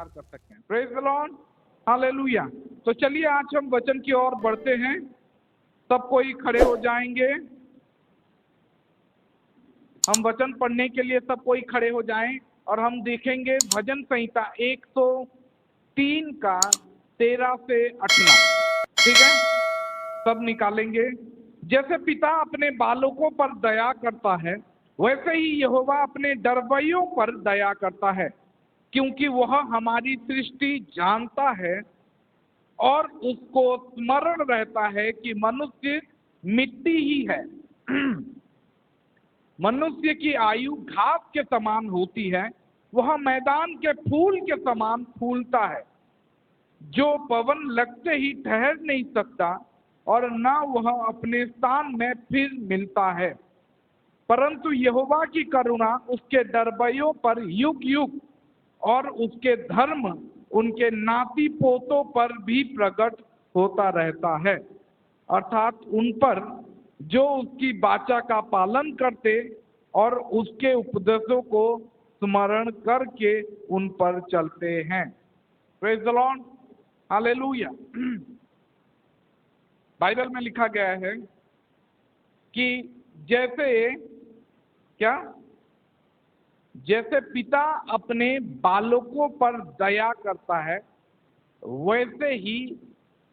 विचार कर सकते हैं। Praise the lord, hallelujah. तो चलिए आज हम वचन की ओर बढ़ते हैं। सब कोई खड़े हो जाएंगे। हम वचन पढ़ने के लिए सब कोई खड़े हो जाएं और हम देखेंगे भजन संहिता 103 का 13 से 18। ठीक है, सब निकालेंगे। जैसे पिता अपने बालकों पर दया करता है, वैसे ही यहोवा अपने डरवैयों पर दया करता है, क्योंकि वह हमारी सृष्टि जानता है और उसको स्मरण रहता है कि मनुष्य मिट्टी ही है। मनुष्य की आयु घास के समान होती है, वह मैदान के फूल के समान फूलता है, जो पवन लगते ही ठहर नहीं सकता और न वह अपने स्थान में फिर मिलता है। परंतु यहोवा की करुणा उसके डरवैयों पर युग युग और उसके धर्म उनके नाती पोतों पर भी प्रकट होता रहता है, अर्थात उन पर जो उसकी वाचा का पालन करते और उसके उपदेशों को स्मरण करके उन पर चलते हैं। Praise the lord, hallelujah. Bible में लिखा गया है कि जैसे पिता अपने बालकों पर दया करता है, वैसे ही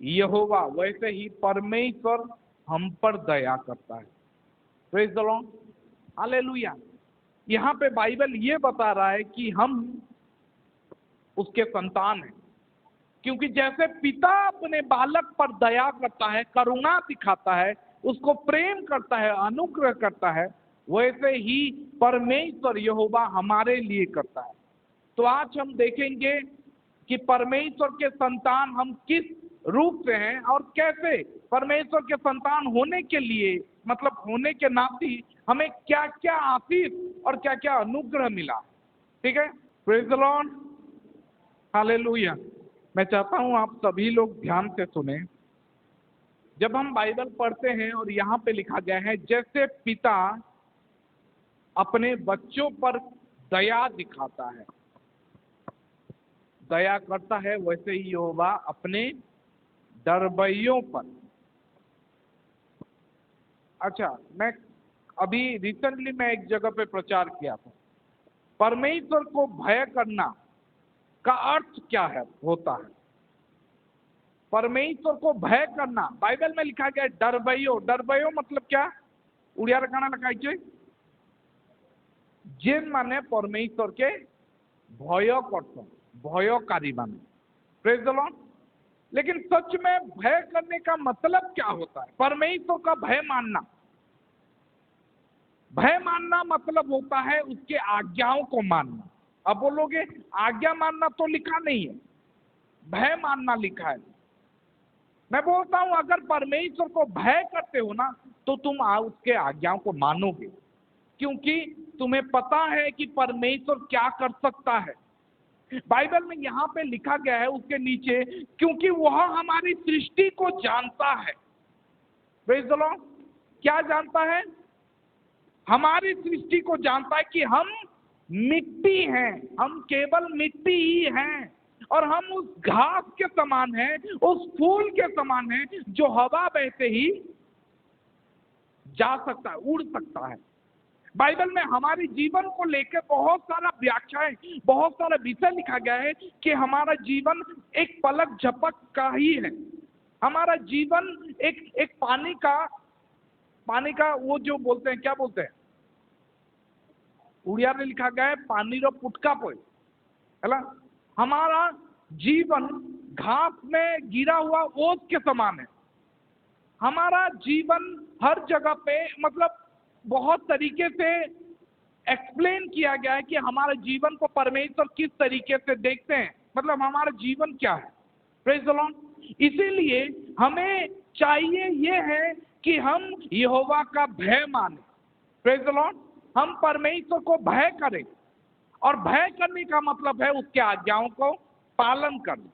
यहोवा, वैसे ही परमेश्वर हम पर दया करता है। Praise the lord, hallelujah. यहाँ पे बाइबल ये बता रहा है कि हम उसके संतान हैं, क्योंकि जैसे पिता अपने बालक पर दया करता है, करुणा दिखाता है, उसको प्रेम करता है, अनुग्रह करता है, वैसे ही परमेश्वर यहोवा हमारे लिए करता है। तो आज हम देखेंगे कि परमेश्वर के संतान हम किस रूप से हैं और कैसे परमेश्वर के संतान होने के लिए, मतलब होने के नाते हमें क्या क्या आशीष और क्या क्या अनुग्रह मिला। ठीक है, प्रेज द लॉर्ड, हालेलुया। मैं चाहता हूं आप सभी लोग ध्यान से सुने। जब हम बाइबल पढ़ते हैं और यहाँ पे लिखा गया है जैसे पिता अपने बच्चों पर दया दिखाता है, दया करता है, वैसे ही यहोवा अपने डरवैयों पर। अच्छा, मैं अभी रिसेंटली मैं एक जगह पे प्रचार किया था, परमेश्वर को भय करना का अर्थ क्या है होता है। परमेश्वर को भय करना बाइबल में लिखा गया है डरवैयो। डरवैयो मतलब क्या? उड़िया रखाना लखाई जेन माने परमेश्वर के भय करते, भयकारी माने। Praise the Lord. लेकिन सच में भय करने का मतलब क्या होता है? परमेश्वर का भय मानना, भय मानना मतलब होता है उसके आज्ञाओं को मानना। अब बोलोगे आज्ञा मानना तो लिखा नहीं है, भय मानना लिखा है। मैं बोलता हूं अगर परमेश्वर को भय करते हो ना तो तुम उसके आज्ञाओं को मानोगे, क्योंकि तुम्हें पता है कि परमेश्वर क्या कर सकता है। बाइबल में यहाँ पे लिखा गया है उसके नीचे, क्योंकि वह हमारी सृष्टि को जानता है। Praise the Lord. क्या जानता है? हमारी सृष्टि को जानता है कि हम मिट्टी हैं, हम केवल मिट्टी ही हैं और हम उस घास के समान हैं, उस फूल के समान हैं जो हवा बहते ही जा सकता है, उड़ सकता है। बाइबल में हमारे जीवन को लेकर बहुत सारा व्याख्याएं, बहुत सारा विषय लिखा गया है कि हमारा जीवन एक पलक झपक का ही है। हमारा जीवन एक पानी का वो जो बोलते हैं, क्या बोलते हैं, उड़िया में लिखा गया है पानी रो पुटका पोए, है ना। हमारा जीवन घास में गिरा हुआ ओस के समान है। हमारा जीवन हर जगह पे, मतलब बहुत तरीके से एक्सप्लेन किया गया है कि हमारे जीवन को परमेश्वर किस तरीके से देखते हैं, मतलब हमारा जीवन क्या है। Praise the Lord. इसीलिए हमें चाहिए ये है कि हम यहोवा का भय माने। Praise the Lord. हम परमेश्वर को भय करें, और भय करने का मतलब है उसके आज्ञाओं को पालन करना।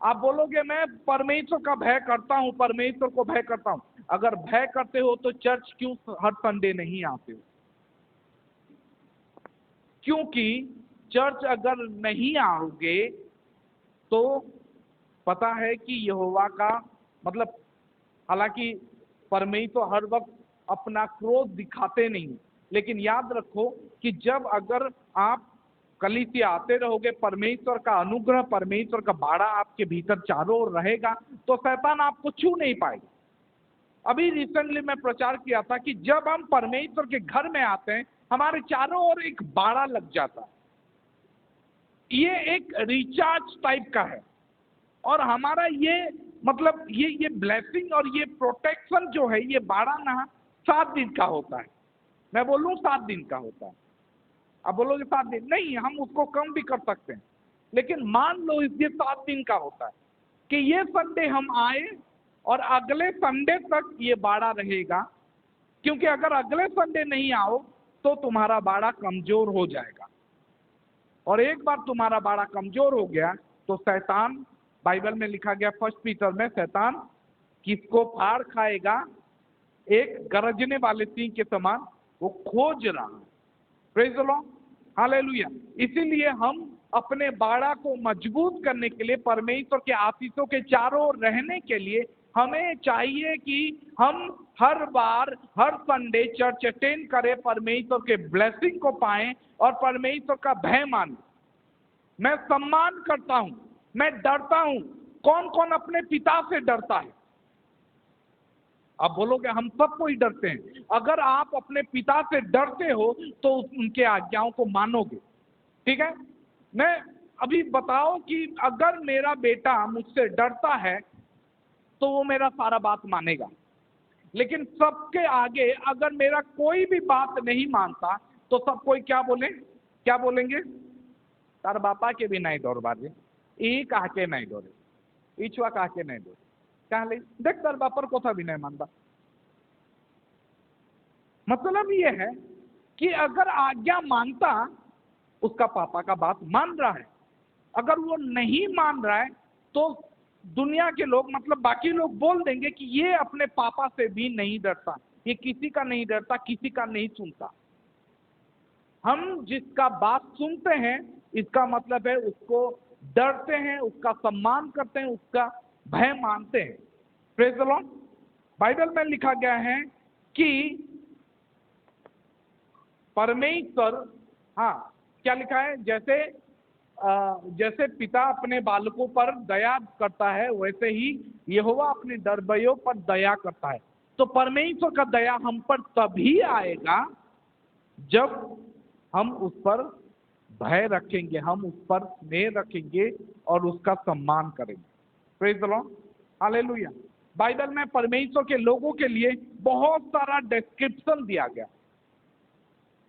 आप बोलोगे मैं परमेश्वर का भय करता हूं, परमेश्वर को भय करता हूं। अगर भय करते हो तो चर्च क्यों हर संडे नहीं आते हो? क्योंकि चर्च अगर नहीं आओगे तो पता है कि यहोवा का मतलब, हालांकि परमेश्वर हर वक्त अपना क्रोध दिखाते नहीं, लेकिन याद रखो कि जब अगर आप कलीसिया आते रहोगे, परमेश्वर का अनुग्रह, परमेश्वर का बाड़ा आपके भीतर चारों ओर रहेगा, तो शैतान आपको छू नहीं पाएगा। अभी रिसेंटली मैं प्रचार किया था कि जब हम परमेश्वर के घर में आते हैं, हमारे चारों ओर एक बाड़ा लग जाता है। ये एक रिचार्ज टाइप का है, और हमारा ये मतलब ये ब्लेसिंग और ये प्रोटेक्शन जो है, ये बाड़ा ना 7 दिन का होता है। मैं बोलूं 7 दिन का होता है। अब बोलोगे 7 दिन नहीं, हम उसको कम भी कर सकते हैं, लेकिन मान लो ये 7 दिन का होता है कि ये संडे हम आए और अगले संडे तक ये बाड़ा रहेगा। क्योंकि अगर अगले संडे नहीं आओ तो तुम्हारा बाड़ा कमजोर हो जाएगा, और एक बार तुम्हारा बाड़ा कमजोर हो गया तो शैतान, बाइबल में लिखा गया 1 पीटर में, शैतान किसको फाड़ खाएगा? एक गरजने वाले सिंह के समान वो खोज रहा है। Praise the lord, hallelujah. इसीलिए हम अपने बाड़ा को मजबूत करने के लिए, परमेश्वर के आशीषों के चारों ओर रहने के लिए, हमें चाहिए कि हम हर बार हर संडे चर्च अटेंड करें, परमेश्वर के ब्लेसिंग को पाएं और परमेश्वर का भय मानें। मैं सम्मान करता हूं, मैं डरता हूं। कौन कौन अपने पिता से डरता है? आप बोलोगे हम सब कोई डरते हैं। अगर आप अपने पिता से डरते हो तो उनके आज्ञाओं को मानोगे, ठीक है। मैं अभी बताओ कि अगर मेरा बेटा मुझसे डरता है तो वो मेरा सारा बात मानेगा, लेकिन सबके आगे अगर मेरा कोई भी बात नहीं मानता तो सब कोई क्या बोलेंगे? तार बापा के भी नहीं डर बाजे, ई कह के नहीं डरे, ई छुआ कह के नहीं डरे, कहले देख तार बापर कोथा भी नहीं मानता। मतलब ये है कि अगर आज्ञा मानता, उसका पापा का बात मान रहा है। अगर वो नहीं मान रहा है तो दुनिया के लोग, मतलब बाकी लोग बोल देंगे कि ये अपने पापा से भी नहीं डरता, ये किसी का नहीं डरता, किसी का नहीं सुनता। हम जिसका बात सुनते हैं, इसका मतलब है उसको डरते हैं, उसका सम्मान करते हैं, उसका भय मानते हैं। Praise the Lord. बाइबल में लिखा गया है कि परमेश्वर, हाँ क्या लिखा है, जैसे पिता अपने बालकों पर दया करता है, वैसे ही यहोवा अपने दरबयों पर दया करता है। तो परमेश्वर का दया हम पर तभी आएगा जब हम उस पर भय रखेंगे, हम उस पर स्नेह रखेंगे और उसका सम्मान करेंगे। Praise the lord, hallelujah. Bible में परमेश्वर के लोगों के लिए बहुत सारा डिस्क्रिप्शन दिया गया।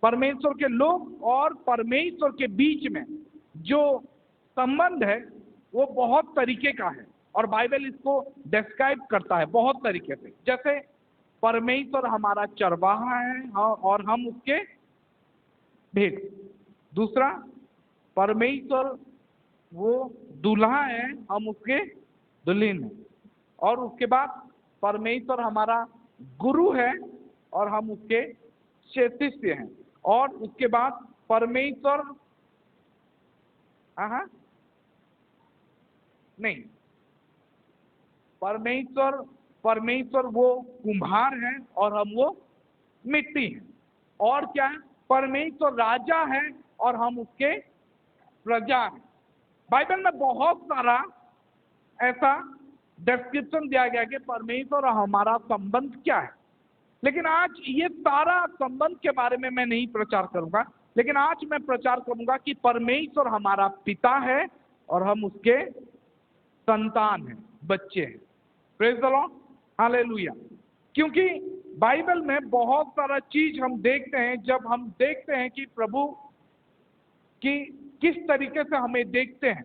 परमेश्वर के लोग और परमेश्वर के बीच में जो संबंध है वो बहुत तरीके का है, और बाइबल इसको डिस्क्राइब करता है बहुत तरीके से। जैसे परमेश्वर हमारा चरवाहा है और हम उसके भेड़। दूसरा, परमेश्वर वो दूल्हा है, हम उसके दुल्हन हैं। और उसके बाद परमेश्वर हमारा गुरु है और हम उसके शिष्य हैं। और उसके बाद परमेश्वर नहीं, परमेश्वर वो कुम्हार है और हम वो मिट्टी हैं। और क्या है? परमेश्वर राजा है और हम उसके प्रजा हैं। बाइबल में बहुत सारा ऐसा डिस्क्रिप्शन दिया गया कि परमेश्वर और हमारा संबंध क्या है। लेकिन आज ये सारा संबंध के बारे में मैं नहीं प्रचार करूंगा, लेकिन आज मैं प्रचार करूंगा कि परमेश्वर हमारा पिता है और हम उसके संतान हैं, बच्चे हैं। Praise the lord, hallelujah. क्योंकि बाइबल में बहुत सारा चीज हम देखते हैं, जब हम देखते हैं कि प्रभु की किस तरीके से हमें देखते हैं।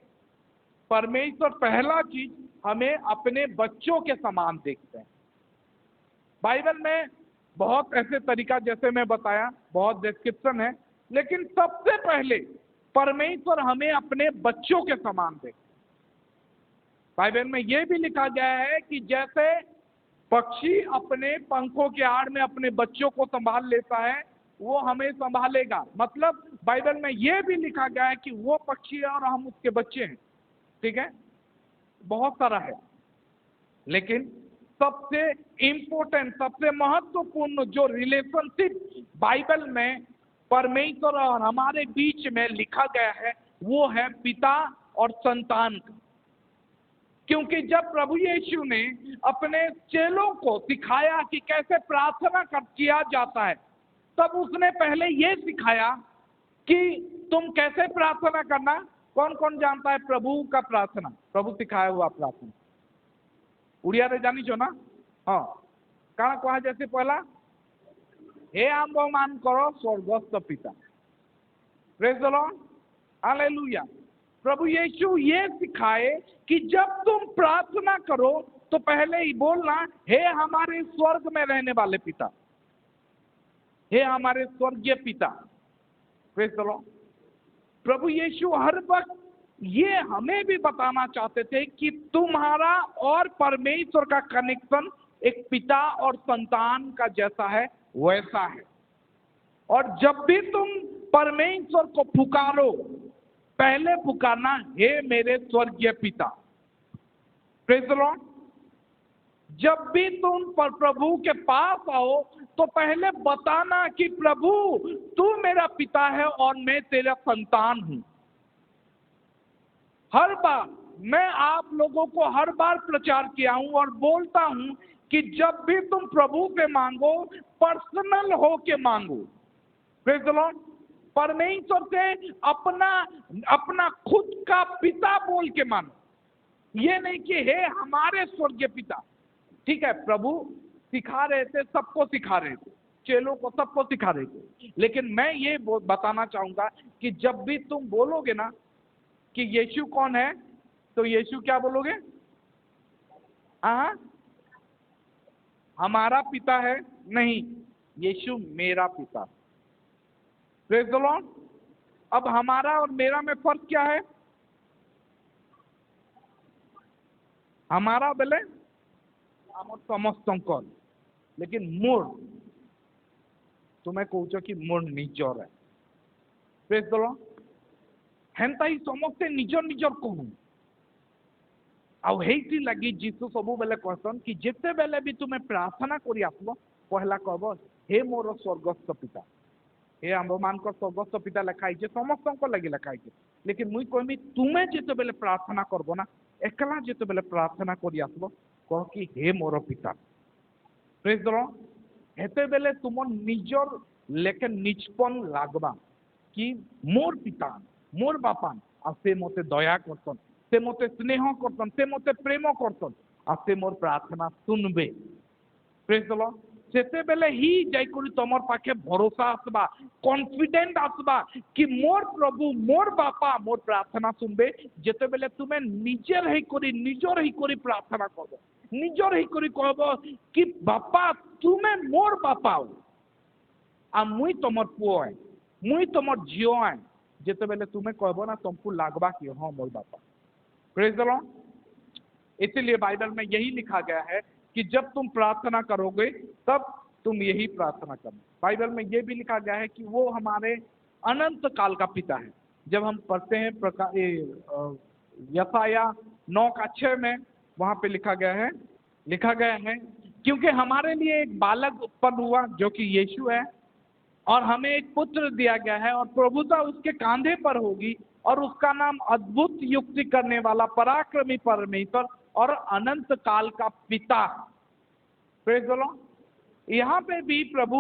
परमेश्वर पहला चीज हमें अपने बच्चों के समान देखते हैं। बाइबल में बहुत ऐसे तरीका, जैसे मैं बताया, बहुत डिस्क्रिप्शन है, लेकिन सबसे पहले परमेश्वर हमें अपने बच्चों के समान देखते हैं। बाइबल में यह भी लिखा गया है कि जैसे पक्षी अपने पंखों के आड़ में अपने बच्चों को संभाल लेता है, वो हमें संभालेगा। मतलब बाइबल में यह भी लिखा गया है कि वो पक्षी है और हम उसके बच्चे हैं, ठीक है। बहुत सारा है, लेकिन सबसे इंपॉर्टेंट, सबसे महत्वपूर्ण जो रिलेशनशिप बाइबल में परमेश्वर और हमारे बीच में लिखा गया है वो है पिता और संतान का। क्योंकि जब प्रभु यीशु ने अपने चेलों को सिखाया कि कैसे प्रार्थना किया जाता है, तब उसने पहले ये सिखाया कि तुम कैसे प्रार्थना करना। कौन कौन जानता है प्रभु का प्रार्थना, प्रभु सिखाया हुआ प्रार्थना? उड़िया रे जानी छो ना? हाँ, कहा कहा जैसे पहला, हे आम्बमान करो स्वर्गस्थ पिता। Praise the lord, hallelujah. प्रभु यीशु ये सिखाए कि जब तुम प्रार्थना करो तो पहले ही बोलना, हे हमारे स्वर्ग में रहने वाले पिता, हे हमारे स्वर्गीय पिता। Praise the lord. प्रभु यीशु हर वक्त ये हमें भी बताना चाहते थे कि तुम्हारा और परमेश्वर का कनेक्शन एक पिता और संतान का जैसा है वैसा है। और जब भी तुम परमेश्वर को पुकारो, पहले पुकारना, हे मेरे स्वर्गीय पिता। Praise the Lord. जब भी तुम पर प्रभु के पास आओ तो पहले बताना कि प्रभु तू मेरा पिता है और मैं तेरा संतान हूं। हर बार मैं आप लोगों को हर बार प्रचार किया हूं और बोलता हूं कि जब भी तुम प्रभु से मांगो, पर्सनल हो के मांगो। Praise the Lord. परमेश्वर से अपना खुद का पिता बोल के मांगो, ये नहीं कि हे हमारे स्वर्गीय पिता। ठीक है, प्रभु सिखा रहे थे, सबको सिखा रहे थे, चेलों को सबको सिखा रहे थे, लेकिन मैं ये बताना चाहूंगा कि जब भी तुम बोलोगे ना कि यीशु कौन है, तो यीशु क्या बोलोगे? हमारा पिता है? नहीं, यीशु मेरा पिता। Praise the Lord. अब हमारा और मेरा में फर्क क्या है? हमारा बोले समस्त, लेकिन मोर तुम्हें कौच कि मोर निजर है। Praise the lord. हेन्ता ही समस्ते निजर निजर कहूं आईती लगी जीसु सब बेले कहसन कि जिते बेले भी तुम्हें प्रार्थना करी आसलो पहला कहब, हे मोर स्वर्गस्थ पिता। हे आंब मान स्वर्गस्थ पिता लिखाई समस्त लगे लिखाई, लेकिन मुई कहमी तुम्हें जिते बेले प्रार्थना करबो ना, एकला जिते बेले प्रार्थना करी आसलो कह कि हे मोर पिता। Praise the Lord. हेते बेले तुम निजर लेके निजपन लागबा कि मोर पिता, मोर बापा, आ से मते दया करतन, से मते स्नेह करतन, से मते प्रेम करतन, आ से मोर प्रार्थना सुनबे। Praise the Lord. सेते बेले ही जाइकरी तमर पाखे भरोसा आसबा, कॉन्फिडेंट आसबा कि मोर प्रभु, मोर बापा मोर प्रार्थना सुनबे। जेते बेले तुम्हें निजर ही करी प्रार्थना करबो, निजर ही करी कहबो कि बापा तुम्हें मोर बापा हो आ मुई तमर पुओ है, मुई तमर झियो है। जेते बेले तुम्हें कहबो ना तुमको लागबा कि हाँ मोर बापा। Praise the Lord. इसलिए बाइबल में यही लिखा गया है कि जब तुम प्रार्थना करोगे तब तुम यही प्रार्थना करना। बाइबल में यह भी लिखा गया है कि वो हमारे अनंत काल का पिता है। जब हम पढ़ते हैं यशाया 9:6 में, वहां पे लिखा गया है क्योंकि हमारे लिए एक बालक उत्पन्न हुआ जो कि यीशु है, और हमें एक पुत्र दिया गया है और प्रभुता उसके कांधे पर होगी, और उसका नाम अद्भुत युक्ति करने वाला, पराक्रमी परमेश्वर और अनंत काल का पिता। Praise the Lord. यहाँ पे भी प्रभु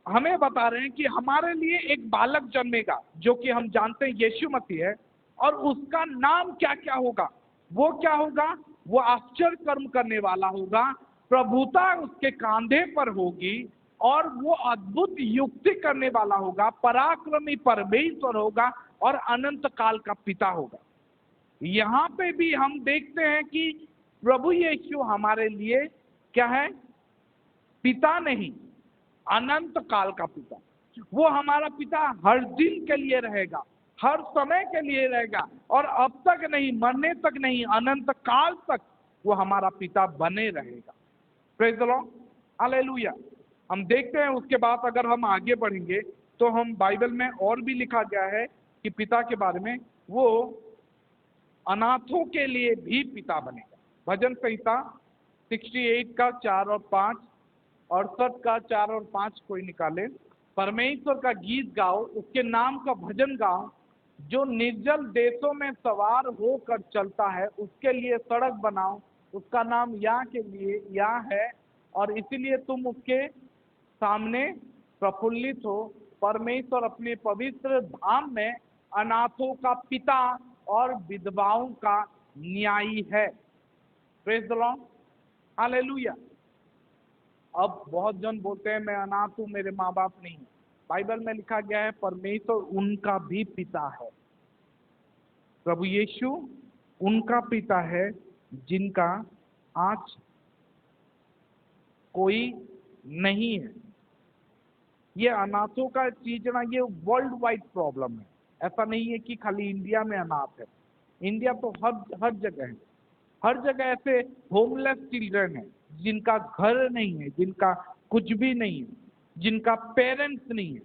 हमें बता रहे हैं कि हमारे लिए एक बालक जन्मेगा जो कि हम जानते हैं यीशु मसीह है, और उसका नाम क्या क्या होगा? वो क्या होगा? वो आश्चर्य कर्म करने वाला होगा, प्रभुता उसके कांधे पर होगी, और वो अद्भुत युक्ति करने वाला होगा, पराक्रमी परमेश्वर होगा और अनंत काल का पिता होगा। यहाँ पे भी हम देखते हैं कि प्रभु यीशु हमारे लिए क्या है? पिता नहीं, अनंत काल का पिता। वो हमारा पिता हर दिन के लिए रहेगा, हर समय के लिए रहेगा, और अब तक नहीं, मरने तक नहीं, अनंत काल तक वो हमारा पिता बने रहेगा। Praise the lord, hallelujah. हम देखते हैं उसके बाद अगर हम आगे बढ़ेंगे तो हम बाइबल में और भी लिखा गया है कि पिता के बारे में, वो अनाथों के लिए भी पिता बनेगा। भजन संहिता 68 का 4 और 5, 68 का 4 और 5 कोई निकाले। परमेश्वर का गीत गाओ, उसके नाम का भजन गाओ। जो निर्जल देशों में सवार होकर चलता है उसके लिए सड़क बनाओ। उसका नाम या के लिए या है और इसीलिए तुम उसके सामने प्रफुल्लित हो। परमेश्वर अपने पवित्र धाम में अनाथों का पिता और विधवाओं का न्यायी है। Praise the lord, hallelujah. अब बहुत जन बोलते हैं मैं अनाथ हूं, मेरे माँ बाप नहीं है। बाइबल में लिखा गया है परमेश्वर उनका भी पिता है। प्रभु यीशु उनका पिता है जिनका आज कोई नहीं है। ये अनाथों का चीज ना, ये वर्ल्ड वाइड प्रॉब्लम है। ऐसा नहीं है कि खाली इंडिया में अनाथ है। इंडिया तो हर जगह है। हर जगह ऐसे होमलेस चिल्ड्रन है जिनका घर नहीं है, जिनका कुछ भी नहीं है, जिनका पेरेंट्स नहीं है।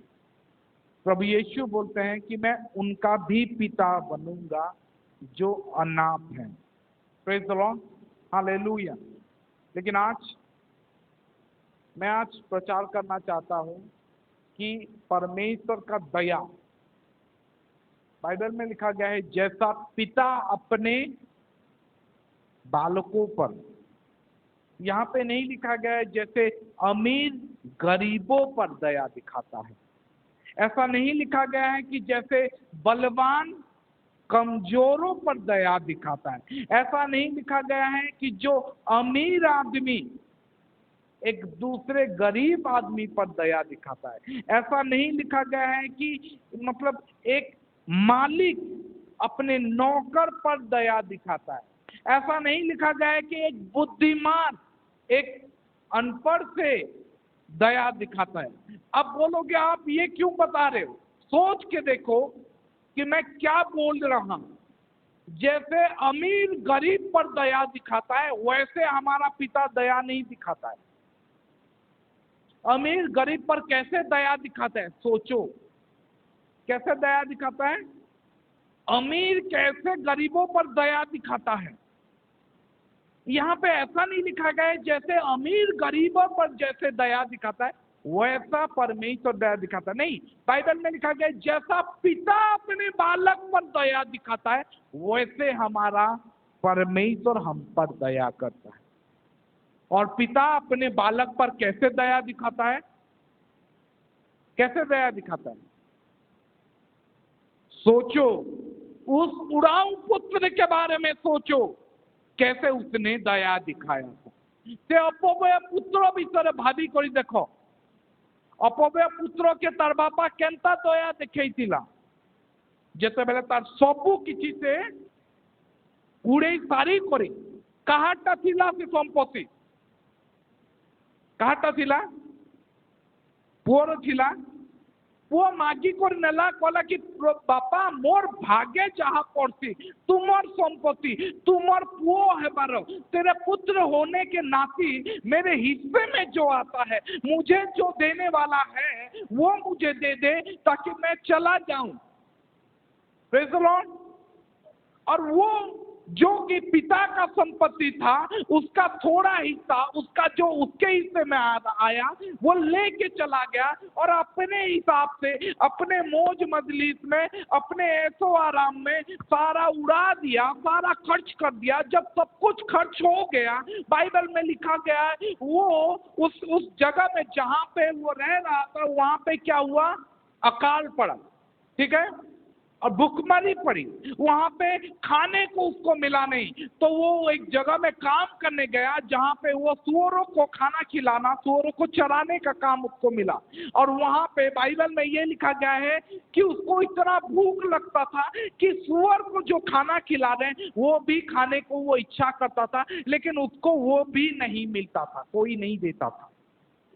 प्रभु यीशु बोलते हैं कि मैं उनका भी पिता बनूंगा जो अनाथ हैं। Praise the lord, hallelujah. लेकिन मैं आज प्रचार करना चाहता हूं कि परमेश्वर का दया, बाइबल में लिखा गया है जैसा पिता अपने बालकों पर, यहाँ पे नहीं लिखा गया है जैसे अमीर गरीबों पर दया दिखाता है। ऐसा नहीं लिखा गया है कि जैसे बलवान कमजोरों पर दया दिखाता है। ऐसा नहीं लिखा गया है कि जो अमीर आदमी एक दूसरे गरीब आदमी पर दया दिखाता है। ऐसा नहीं लिखा गया है कि मतलब एक मालिक अपने नौकर पर दया दिखाता है। ऐसा नहीं लिखा गया है कि एक बुद्धिमान एक अनपढ़ से दया दिखाता है। अब बोलोगे आप ये क्यों बता रहे हो? सोच के देखो कि मैं क्या बोल रहा हूं। जैसे अमीर गरीब पर दया दिखाता है वैसे हमारा पिता दया नहीं दिखाता है। अमीर गरीब पर कैसे दया दिखाता है? सोचो, कैसे दया दिखाता है? अमीर कैसे गरीबों पर दया दिखाता है? यहाँ पे ऐसा नहीं लिखा गया है जैसे अमीर गरीबों पर जैसे दया दिखाता है वैसा परमेश्वर दया दिखाता है। नहीं, बाइबल में लिखा गया है जैसा पिता अपने बालक पर दया दिखाता है वैसे हमारा परमेश्वर हम पर दया करता है। और पिता अपने बालक पर कैसे दया दिखाता है? कैसे दया दिखाता है? सोचो, उस उड़ाऊ पुत्र के बारे में सोचो, कैसे उसने दया दिखाया। से अपव्यय पुत्र विषय भावी करी देखो। अपव्यय पुत्र के तार बापा केनता दया देखैतिला जेते बेले तार सबु किछि से उड़े सारी करे। काहाटा थिला से संपत्ति, काहाटा थिला? पुअर थिला। पुआ मागी कर नेला, कहला कि बापा मोर भाग्य जहाँ पड़ती तुमर संपत्ति तुमर पुओ है बारो, तेरे पुत्र होने के नाती मेरे हिस्से में जो आता है मुझे जो देने वाला है वो मुझे दे दे ताकि मैं चला जाऊं। Praise the Lord. और वो जो कि पिता का संपत्ति था उसका थोड़ा हिस्सा, उसका जो उसके हिस्से में आया वो लेके चला गया और अपने हिसाब से अपने मौज मजलिस में अपने ऐशो आराम में सारा उड़ा दिया, सारा खर्च कर दिया। जब सब कुछ खर्च हो गया, बाइबल में लिखा गया है वो उस जगह में जहां पे वो रह रहा था वहां पे क्या हुआ? अकाल पड़ा, ठीक है, और भूखमरी पड़ी। वहां पे खाने को उसको मिला नहीं, तो वो एक जगह में काम करने गया जहां पे वो सूअरों को खाना खिलाना, सूअरों को चराने का काम उसको मिला। और वहां पे बाइबल में ये लिखा गया है कि उसको इतना भूख लगता था कि सूअर को जो खाना खिला रहे वो भी खाने को वो इच्छा करता था, लेकिन उसको वो भी नहीं मिलता था, कोई नहीं देता था।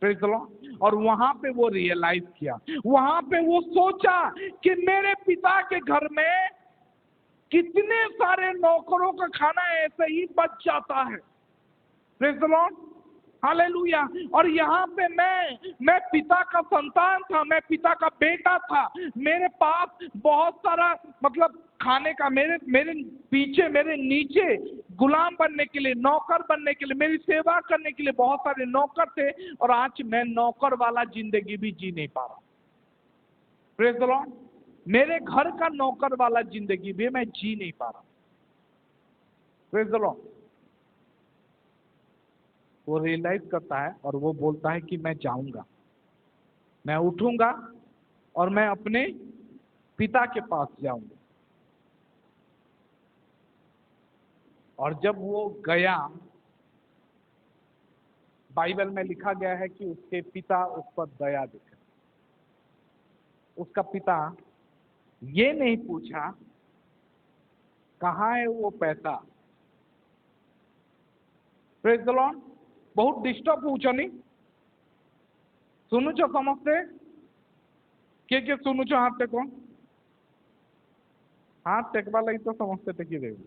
Praise the Lord. और वहां पे वो रियलाइज किया, वहां पे वो सोचा कि मेरे पिता के घर में कितने सारे नौकरों का खाना ऐसे ही बच जाता है। Praise the lord, hallelujah. और यहाँ पे मैं पिता का संतान था, मैं पिता का बेटा था, मेरे पास बहुत सारा मतलब खाने का, मेरे मेरे पीछे, मेरे नीचे गुलाम बनने के लिए, नौकर बनने के लिए, मेरी सेवा करने के लिए बहुत सारे नौकर थे, और आज मैं नौकर वाला जिंदगी भी जी नहीं पा रहा। Praise the Lord. मेरे घर का नौकर वाला जिंदगी भी मैं जी नहीं पा रहा। Praise the Lord. वो रियलाइज करता है और वो बोलता है कि मैं जाऊंगा, मैं उठूंगा और मैं अपने पिता के पास जाऊंगा। और जब वो गया, बाइबल में लिखा गया है कि उसके पिता उस पर दया दिखे। उसका पिता ये नहीं पूछा कहाँ है वो पैसा। Praise the Lord. बहुत डिस्टर्ब होउछनी, सुनुछ समस्ते के सुनुछ हाथ टेको, हाथ टेकवा लगी तो समस्ते टेकी देवी।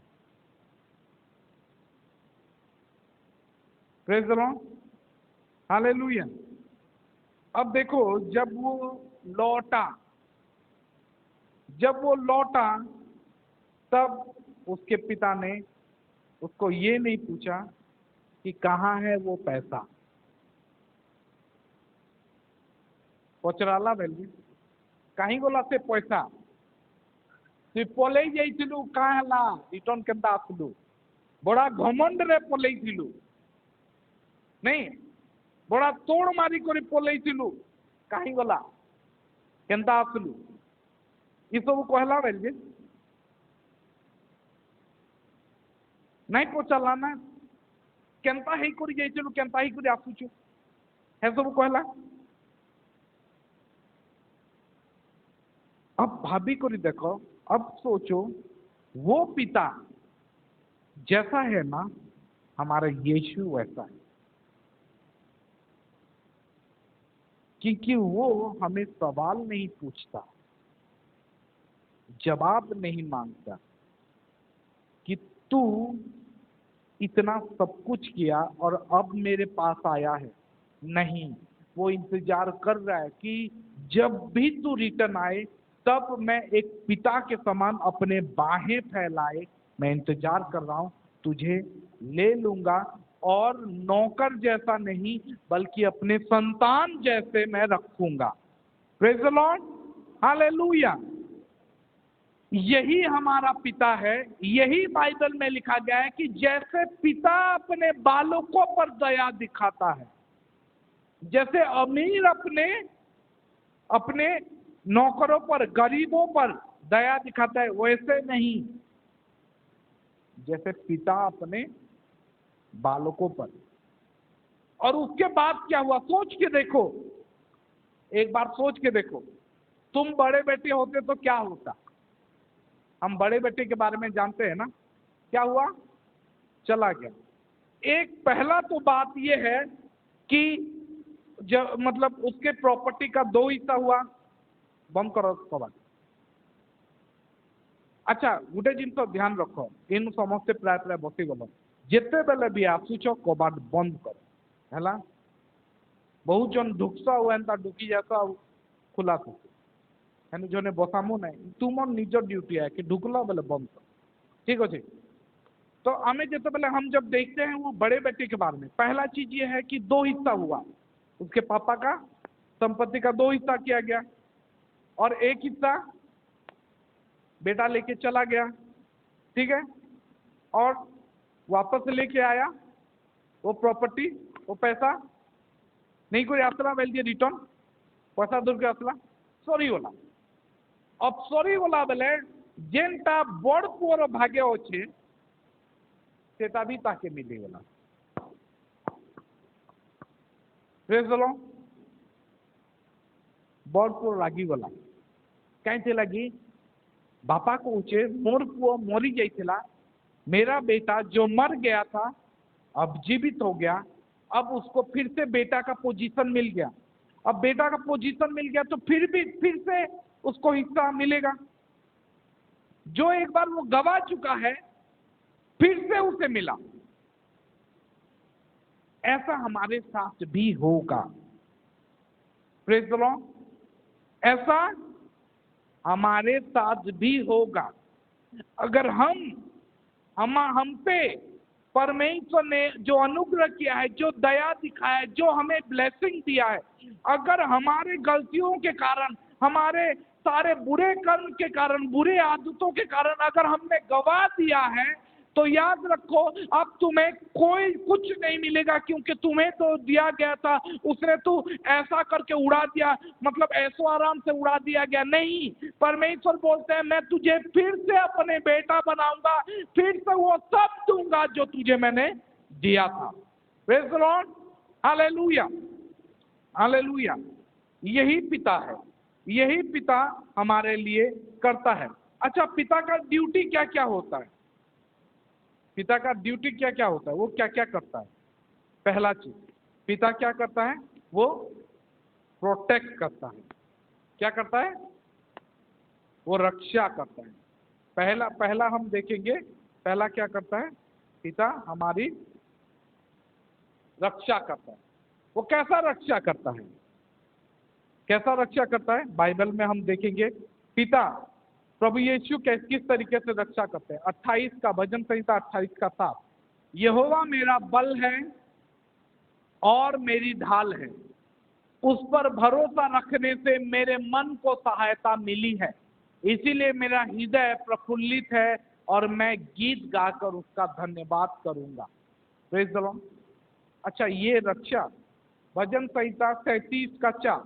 Praise the lord, hallelujah. अब देखो, जब वो लौटा तब उसके पिता ने उसको ये नहीं पूछा कि कहाँ है वो पैसा। पचराला बेली कहीं गला से पैसा तु पलई जाइथिलु, का हला रिटर्न केनता आसलु, बड़ा घमंड रे पलईथिलु, नहीं बड़ा तोड़ मारी करी पलईथिलु, कहीं गला केनता आसलु, ये सब कहला बेली नहीं पचाला ना, केनता ही करी जाइथिलु, केनता ही करी आसुछु, हे सब कहला। अब भाभी को देखो, अब सोचो वो पिता जैसा है ना, हमारा यीशु वैसा है, क्योंकि वो हमें सवाल नहीं पूछता, जवाब नहीं मांगता कि तू इतना सब कुछ किया और अब मेरे पास आया है। नहीं, वो इंतजार कर रहा है कि जब भी तू रिटर्न आए तब मैं एक पिता के समान अपने बाहें फैलाए, मैं इंतजार कर रहा हूं, तुझे ले लूंगा और नौकर जैसा नहीं बल्कि अपने संतान जैसे मैं रखूंगा। Praise the lord, hallelujah. यही हमारा पिता है। यही बाइबल में लिखा गया है कि जैसे पिता अपने बालकों पर दया दिखाता है, जैसे अमीर अपने नौकरों पर, गरीबों पर दया दिखाता है, वैसे नहीं, जैसे पिता अपने बालकों पर। और उसके बाद क्या हुआ, सोच के देखो, एक बार सोच के देखो, तुम बड़े बेटे होते तो क्या होता। हम बड़े बेटे के बारे में जानते हैं ना, क्या हुआ, चला गया। एक पहला तो बात यह है कि जब मतलब उसके प्रॉपर्टी का 2 हिस्सा हुआ। बंद करो कबाड़। अच्छा, गोटे जिन ध्यान रख, इन समस्ते प्राय प्राय बसी गल, जिते बेले भी आसुच कबाड़ बंद कर है। बहुत जन ढुकस एंता ढुकी जास खुला है जने बसामु ना, तुम निज ड्यूटी है कि ढुकल बेले बंद कर, ठीक अच्छे। तो हमें जिते बेले हम जब देखते हैं वो बड़े बेटे के बारे में, पहला चीज ये है कि 2 हिस्सा हुआ, उसके पापा का संपत्ति का 2 हिस्सा किया गया और 1 हिस्सा बेटा लेके चला गया, ठीक है। और वापस लेके आया वो प्रॉपर्टी, वो पैसा नहीं कोई आसला बेल रिटर्न पैसा दूर के आसला सरी गला। अब सरी गला बेले जेनटा बड़ पुअर भाग्य अच्छे सेटा भी ताके मिली गला। Praise the Lord. बड़ पुअ रागी गला, कहीं लगी बापा कहे मोर पुओ मरी जाइला, मेरा बेटा जो मर गया था अब जीवित हो गया, अब उसको फिर से बेटा का पोजीशन मिल गया। अब बेटा का पोजीशन मिल गया तो फिर से उसको हिस्सा मिलेगा, जो एक बार वो गवा चुका है फिर से उसे मिला। ऐसा हमारे साथ भी होगा। प्रेज द लॉर्ड, ऐसा हमारे साथ भी होगा। अगर हम पे परमेश्वर ने जो अनुग्रह किया है, जो दया दिखाया है, जो हमें ब्लेसिंग दिया है, अगर हमारे गलतियों के कारण, हमारे सारे बुरे कर्म के कारण, बुरे आदतों के कारण अगर हमने गवा दिया है, तो याद रखो अब तुम्हें कोई कुछ नहीं मिलेगा, क्योंकि तुम्हें तो दिया गया था, उसने तो ऐसा करके उड़ा दिया, मतलब ऐसो आराम से उड़ा दिया गया नहीं। परमेश्वर बोलते हैं मैं तुझे फिर से अपने बेटा बनाऊंगा, फिर से वो सब दूंगा जो तुझे मैंने दिया था। Praise the lord, hallelujah, hallelujah. यही पिता है, यही पिता हमारे लिए करता है। अच्छा, पिता का ड्यूटी क्या क्या होता है? पिता का ड्यूटी क्या क्या होता है, वो क्या क्या करता है? पहला चीज, पिता क्या करता है? वो प्रोटेक्ट करता है। क्या करता है? वो रक्षा करता है। पहला पहला हम देखेंगे, पहला क्या करता है? पिता हमारी रक्षा करता है। वो कैसा रक्षा करता है? कैसा रक्षा करता है? बाइबल में हम देखेंगे पिता प्रभु यीशु किस तरीके से रक्षा करते हैं। 28 का भजन संहिता 28 का 7, यहोवा मेरा बल है और मेरी ढाल है, उस पर भरोसा रखने से मेरे मन को सहायता मिली है, इसीलिए मेरा हृदय प्रफुल्लित है और मैं गीत गाकर उसका धन्यवाद करूंगा। Praise the Lord. अच्छा, ये रक्षा भजन संहिता 37 का 4,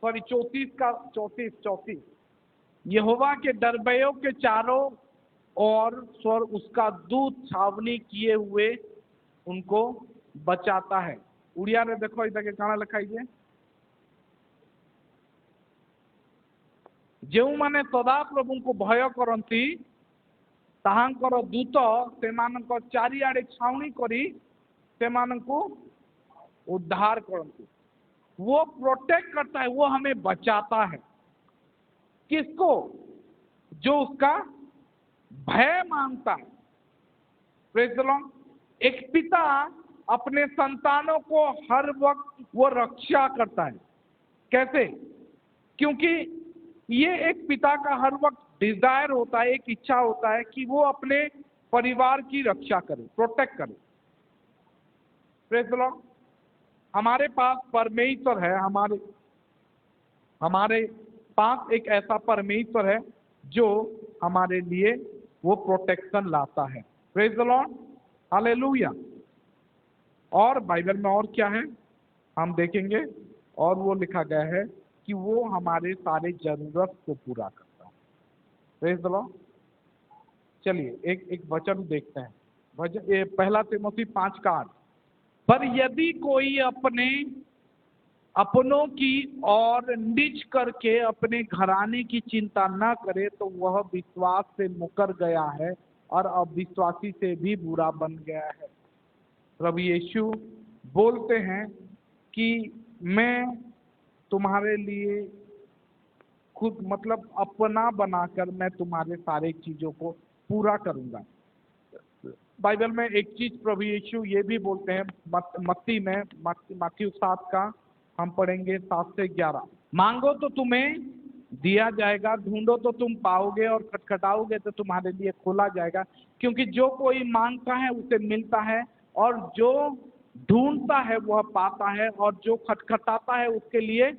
सॉरी 34 का 34, यहोवा के दरबयों के चारों और स्वर उसका दूत छावनी किए हुए उनको बचाता है। उड़िया रे देखो इधर के काना लिखाइए, ଯେଉଁମାନେ ସଦାପ୍ରଭୁଙ୍କୁ ଭୟ କରନ୍ତି ତାହାଙ୍କର ଦୂତ ସେମାନଙ୍କ ଚାରିଆଡେ ଛାଉଣି କରି ସେମାନଙ୍କୁ उद्धार करती। वो प्रोटेक्ट करता है, वो हमें बचाता है। किसको? जो उसका भय मानता है। Praise the Lord. एक पिता अपने संतानों को हर वक्त वो रक्षा करता है। कैसे? क्योंकि ये एक पिता का हर वक्त डिजायर होता है, एक इच्छा होता है कि वो अपने परिवार की रक्षा करे, प्रोटेक्ट करे। Praise the Lord. हमारे पास परमेश्वर है, हमारे पास एक ऐसा परमेश्वर है जो हमारे लिए वो प्रोटेक्शन लाता है। Praise the lord, hallelujah. और बाइबल में और क्या है हम देखेंगे, और वो लिखा गया है कि वो हमारे सारे जरूरत को पूरा करता है। Praise the Lord. चलिए एक वचन देखते हैं, वचन पहला तिमोथी 5:8, पर यदि कोई अपनों की और निज करके अपने घराने की चिंता न करे तो वह विश्वास से मुकर गया है और अविश्वासी से भी बुरा बन गया है। प्रभु यीशु बोलते हैं कि मैं तुम्हारे लिए खुद, मतलब अपना बनाकर मैं तुम्हारे सारे चीजों को पूरा करूंगा। बाइबल में एक चीज प्रभु यीशु ये भी बोलते हैं, मत्ती में, मत्ती 7 का हम पढ़ेंगे 7 से 11, मांगो तो तुम्हें दिया जाएगा, ढूंढो तो तुम पाओगे, और खटखटाओगे तो तुम्हारे लिए खोला जाएगा। क्योंकि जो कोई मांगता है उसे मिलता है, और जो ढूंढता है वह पाता है, और जो खटखटाता है उसके लिए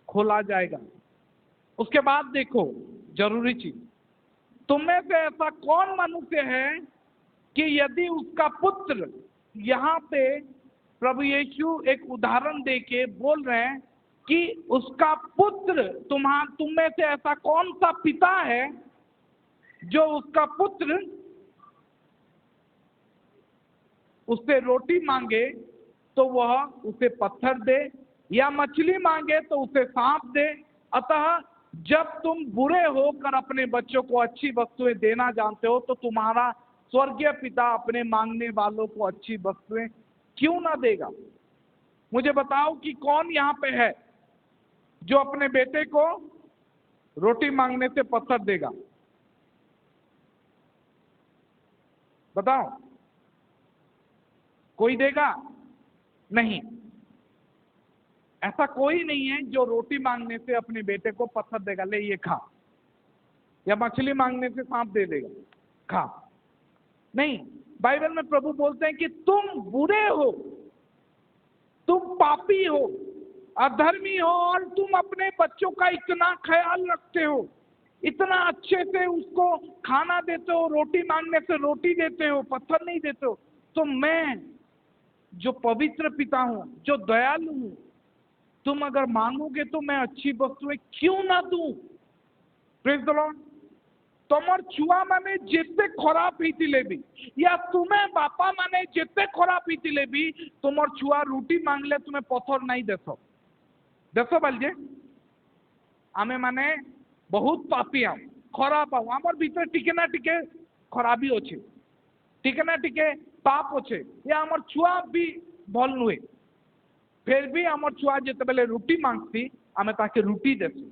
खोला जाएगा। उसके बाद देखो जरूरी चीज, तुम में से ऐसा कौन मनुष्य है कि यदि उसका पुत्र, यहाँ पे प्रभु यीशु एक उदाहरण देके बोल रहे हैं कि उसका पुत्र, तुम में से ऐसा कौन सा पिता है जो उसका पुत्र उससे रोटी मांगे तो वह उसे पत्थर दे, या मछली मांगे तो उसे सांप दे। अतः जब तुम बुरे होकर अपने बच्चों को अच्छी वस्तुएं देना जानते हो, तो तुम्हारा स्वर्गीय पिता अपने मांगने वालों को अच्छी वस्तुएं क्यों ना देगा। मुझे बताओ कि कौन यहाँ पे है जो अपने बेटे को रोटी मांगने से पत्थर देगा? बताओ, कोई देगा? नहीं। ऐसा कोई नहीं है जो रोटी मांगने से अपने बेटे को पत्थर देगा, ले ये खा, या मछली मांगने से सांप दे देगा। खा। नहीं, बाइबल में प्रभु बोलते हैं कि तुम बुरे हो, तुम पापी हो, अधर्मी हो, और तुम अपने बच्चों का इतना ख्याल रखते हो, इतना अच्छे से उसको खाना देते हो, रोटी मांगने से रोटी देते हो, पत्थर नहीं देते हो। तो मैं जो पवित्र पिता हूं, जो दयालु हूं, तुम अगर मांगोगे तो मैं अच्छी वस्तुएं क्यों ना दूं। Praise the Lord. तमर छुआ माने जेते खराब हितिले भी, या तुम्हें बापा माने जेते खराब हितिले भी, तुमर छुआ रोटी मांगले तुम्हें पत्थर नहीं देसो। देसो बालजे आमे माने बहुत पापी हम, खराब हम, आमर भीतर टिके ना टिके खराबी अच्छे, टिके ना टिके पाप अच्छे, या आमर छुआ भी भल नुहे, फिर भी आमर छुआ जिते बेले रुटी मांगती आमे ताके रुटी देसु।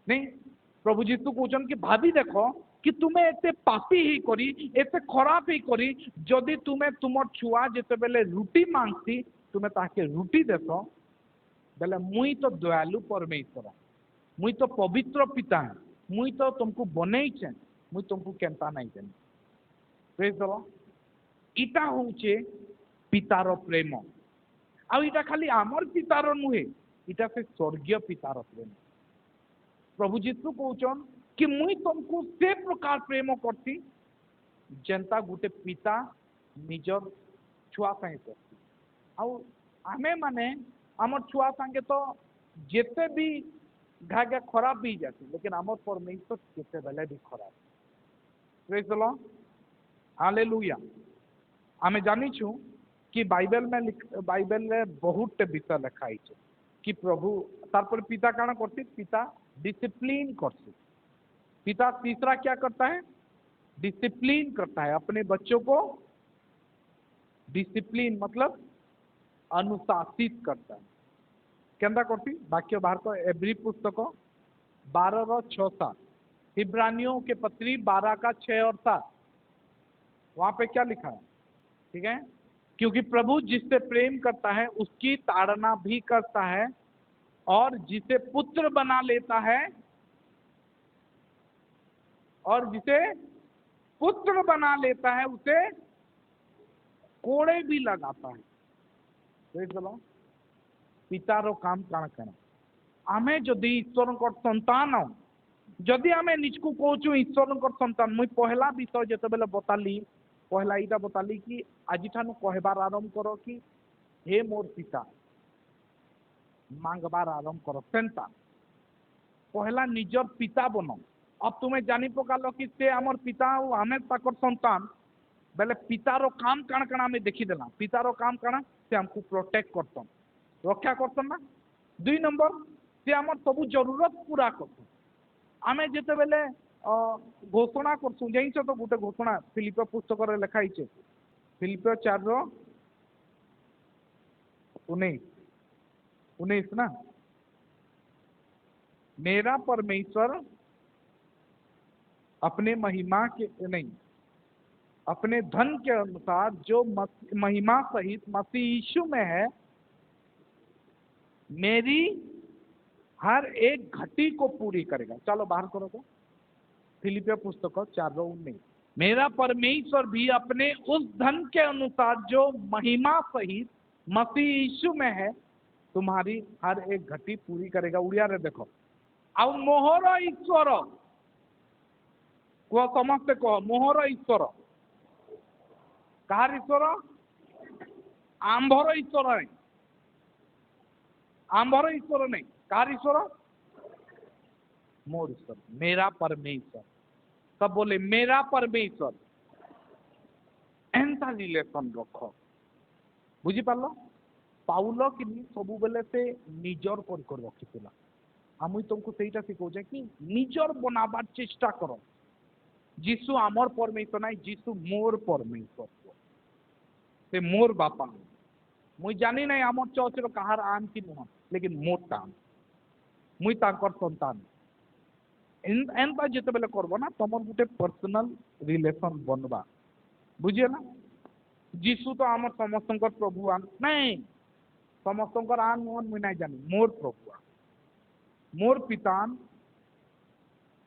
नहीं, प्रभु जीशु कहते कि भाभी देखो कि तुम्हें एते पापी ही करी, एते खराब ही करी, जदि तुम्हें तुम छुआ जिते बेले रुटी मांगती तुम्हें ताके रुटी देसो, बेले मुई तो दयालु परमेश्वर, मुई तो पवित्र पिता है, मुई तो तुमको बनई छे, मुई तुमको केनता नहीं देनी। Praise the Lord. इटा होचे पितार प्रेम, आ इटा खाली आमर पितार नुहे, इटा से स्वर्गीय पितार प्रेम। प्रभु जीशु कहचन कि मुई तुमको से प्रकार प्रेम करती जनता गुटे पिता निजर छुआ संगे करती। आउ आमे माने आमर छुआ संगे तो जेते भी घागे खराब भी जाती, लेकिन आमर परमेश्वर केते बेले भी खराब। Praise the lord, hallelujah. आमे जानी छु कि बाइबल में बहुत विषय लिखा है कि प्रभु तारपर पिता काना करती, पिता डिसिप्लिन करती। पिता तीसरा क्या करता है? डिसिप्लिन करता है अपने बच्चों को। डिसिप्लिन मतलब अनुशासित करता है। केंदा करती वाक्य बाहर को एवरी पुस्तक 12:6-7, इब्रानियों के पत्री 12 का 6 और 7, वहां पे क्या लिखा है? ठीक है, क्योंकि प्रभु जिससे प्रेम करता है उसकी ताड़ना भी करता है, और जिसे पुत्र बना लेता है, और जिसे पुत्र बना लेता है उसे कोड़े भी लगाता है। देख लो पितारो काम काण करें। आमे जदि ईश्वर संतान हो, जदि आमे निजको कहूँ ईश्वर संतान, मुई पहला विषय जिते बेले बताली, पहला इटा बताली कि आज ठानु कहबार आरंभ करो कि हे मोर पिता, मांगबार आरंभ करो सेंता, पहला निजर पिता बनो। अब तुम्हें जानी पकालो कि से आमर पिता और आमे ताकर संतान, बेले पितारो काम काण काण आमे देखी देला। पितारो काम काण से हमको प्रोटेक्ट करतन, रक्षा करतन ना। 2 नंबर से आमर सब जरूरत पूरा करतन। आमे जेते बेले घोषणा करसु, जाइछ तो गोटे घोषणा फिलिप पुस्तक रे लिखा हिचे, फिलिप 4:19 ना, मेरा परमेश्वर अपने महिमा के नहीं, अपने धन के अनुसार जो महिमा सहित मसीह यीशु में है, मेरी हर एक घटी को पूरी करेगा। चलो बाहर करो तो फिलिपियों पुस्तक 4:19, मेरा परमेश्वर भी अपने उस धन के अनुसार जो महिमा सहित मसीह यीशु में है तुम्हारी हर एक घटी पूरी करेगा। उड़िया रे देखो, आउ मोहर ईश्वर कह, समस्ते कह मोहर ईश्वर। कहार ईश्वर? आंभर ईश्वर नहीं, आंभर ईश्वर नहीं, कहार ईश्वर? मोर ईश्वर, मेरा परमेश्वर। सब बोले मेरा परमेश्वर। एंता रिलेशन रख, बुझी पार्ल? पाउल कि सबु बेले से निजर कर रखी, आमुई तुमको सेटा शिखौचे कि निजर बनाबार चेष्टा करो। जीशु आमर परमेश्वर ना, जीशु मोर परमेश्वर, से मोर बापा। मुई जानी नहीं आमर चर्च रो कहार आम कि नुह, लेकिन मोर टाम, मुई ताकर संतान। एनता जिते बेले करबो ना, तमर गुटे पर्सनल रिलेशन बनवा, बुझिए ना। जीशु तो आमर समस्तंकर प्रभु आन नहीं, समस्तंकर आन मुई नहीं जानी, मोर प्रभु, मोर पितान,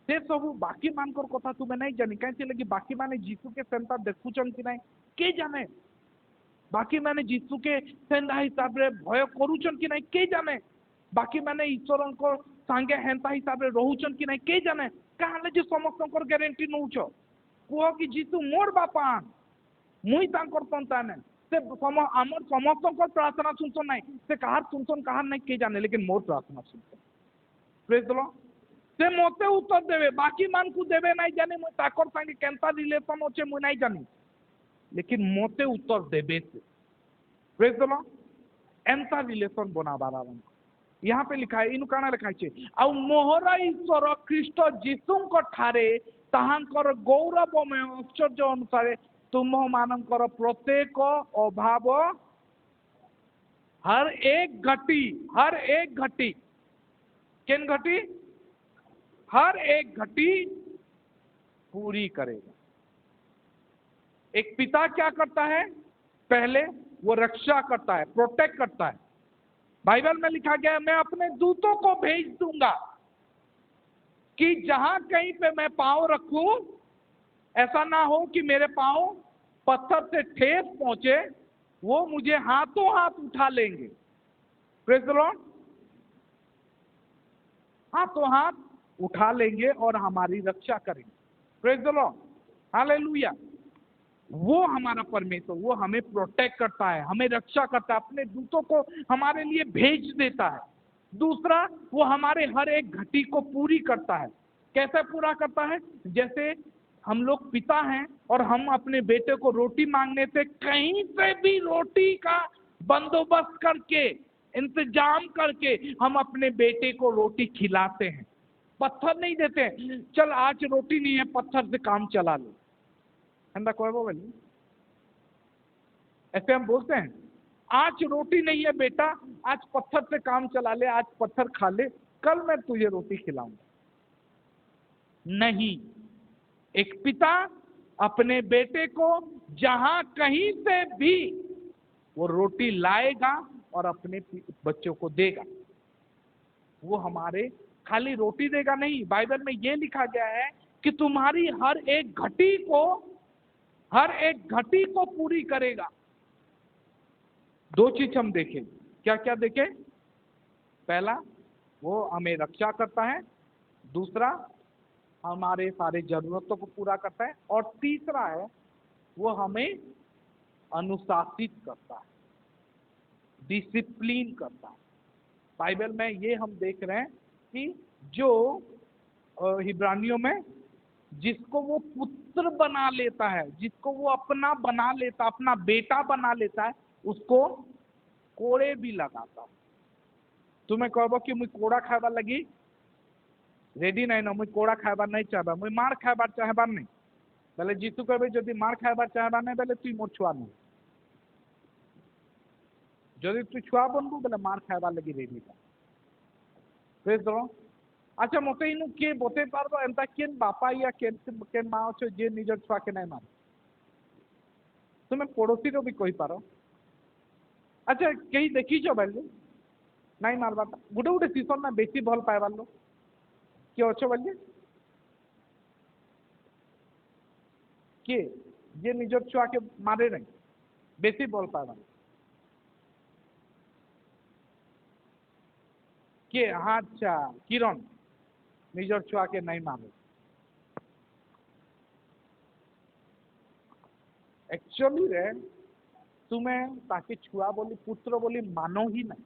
से सब बाकी मानकर कथा तुम्हें नहीं जानी कहीं लगे बाकी माने जीसु के सेंता देखुचन कि नहीं के जाने बाकी माने जीसु के सेंता हिसाब रे भय करूचन कि नहीं के जाने बाकी माने ईश्वर को सांगे हेंता हिसाब रे रहूचन कि नहीं के जाने कहले जे समस्त गारंटी नौच कह कि जीसु मोर बापा मुई तांकर संतान से आमर समस्त प्रार्थना सुनसन नहीं से कहार सुनसन कहार नहीं के जाने लेकिन मोर प्रार्थना सुनसन प्रेज द लॉर्ड से मते उत्तर देवे बाकी मान को देवे नहीं जाने मुई ताकर संगे केंता रिलेशन होचे मुई नहीं जानी लेकिन मते उत्तर देवे से प्रेज द लॉर्ड एंता रिलेशन बनाबार यहाँ पे लिखा है इनु काना लिखा है आ मोहरा ईश्वर ख्रीष्ट जीसु को ठारे ताहांकर गौरवमय आश्चर्य अनुसार तुम मानकर प्रत्येक अभाव हर एक घटी केन घटी हर एक घटी पूरी करेगा। एक पिता क्या करता है पहले वो रक्षा करता है प्रोटेक्ट करता है। बाइबल में लिखा गया है मैं अपने दूतों को भेज दूंगा कि जहां कहीं पे मैं पांव रखूं ऐसा ना हो कि मेरे पांव पत्थर से ठेस पहुंचे वो मुझे हाथों हाथ उठा लेंगे। प्रेज द लॉर्ड हाथों हाथ उठा लेंगे और हमारी रक्षा करेंगे। Praise the lord hallelujah. वो हमारा परमेश्वर वो हमें प्रोटेक्ट करता है हमें रक्षा करता है अपने दूतों को हमारे लिए भेज देता है। दूसरा वो हमारे हर एक घटी को पूरी करता है। कैसे पूरा करता है जैसे हम लोग पिता हैं और हम अपने बेटे को रोटी मांगने से कहीं से भी रोटी का बंदोबस्त करके इंतजाम करके हम अपने बेटे को रोटी खिलाते हैं। पत्थर नहीं देते हैं चल आज रोटी नहीं है पत्थर से काम चला लो ठंडा कोई वो बोली ऐसे हम बोलते हैं आज रोटी नहीं है बेटा आज पत्थर से काम चला ले आज पत्थर खा ले कल मैं तुझे रोटी खिलाऊंगा। नहीं एक पिता अपने बेटे को जहां कहीं से भी वो रोटी लाएगा और अपने बच्चों को देगा। वो हमारे खाली रोटी देगा नहीं बाइबल में ये लिखा गया है कि तुम्हारी हर एक घटी को पूरी करेगा। दो चीज हम देखें क्या क्या देखें पहला वो हमें रक्षा करता है दूसरा हमारे सारे जरूरतों को पूरा करता है और तीसरा है वो हमें अनुशासित करता है डिसिप्लिन करता है। बाइबल में ये हम देख रहे हैं कि जो हिब्रानियों में जिसको वो पुत्र बना लेता है जिसको वो अपना बना लेता अपना बेटा बना लेता है उसको कोड़े भी लगाता है। तुम्हें कहबो कि मुझे कोड़ा खाएबार लगी रेडी नहीं ना मुझे कोड़ा खाएबार नहीं चाहबा मुझे मार खाएबार चाहबार नहीं बोले जीसु कहबे जदि मार खाएबार चाहबार नहीं बोले तुई मोर छुआ नहीं जदि तु छुआ बनबू बोले मार खाएबार लगी रेडी था। Praise the Lord. अच्छा मते इनु के बते पारबो एंता केन बापा या केन माँ अच्छे जे निजर छुआ के नहीं मार तुम्हें पड़ोसी रो भी कही पारो। अच्छा कहीं देखी छो बोले नहीं मारबा गुटे गुटे सीजन में बेसी भल पाइबार लो किए अच्छे बोलिए किए जे निजर छुआ के मारे नहीं बेसी भल पाइबार के हाँ अच्छा किरण निजर छुआ के नहीं मारे एक्चुअली रे तुम्हें ताकि छुआ बोली पुत्र बोली मानो ही नहीं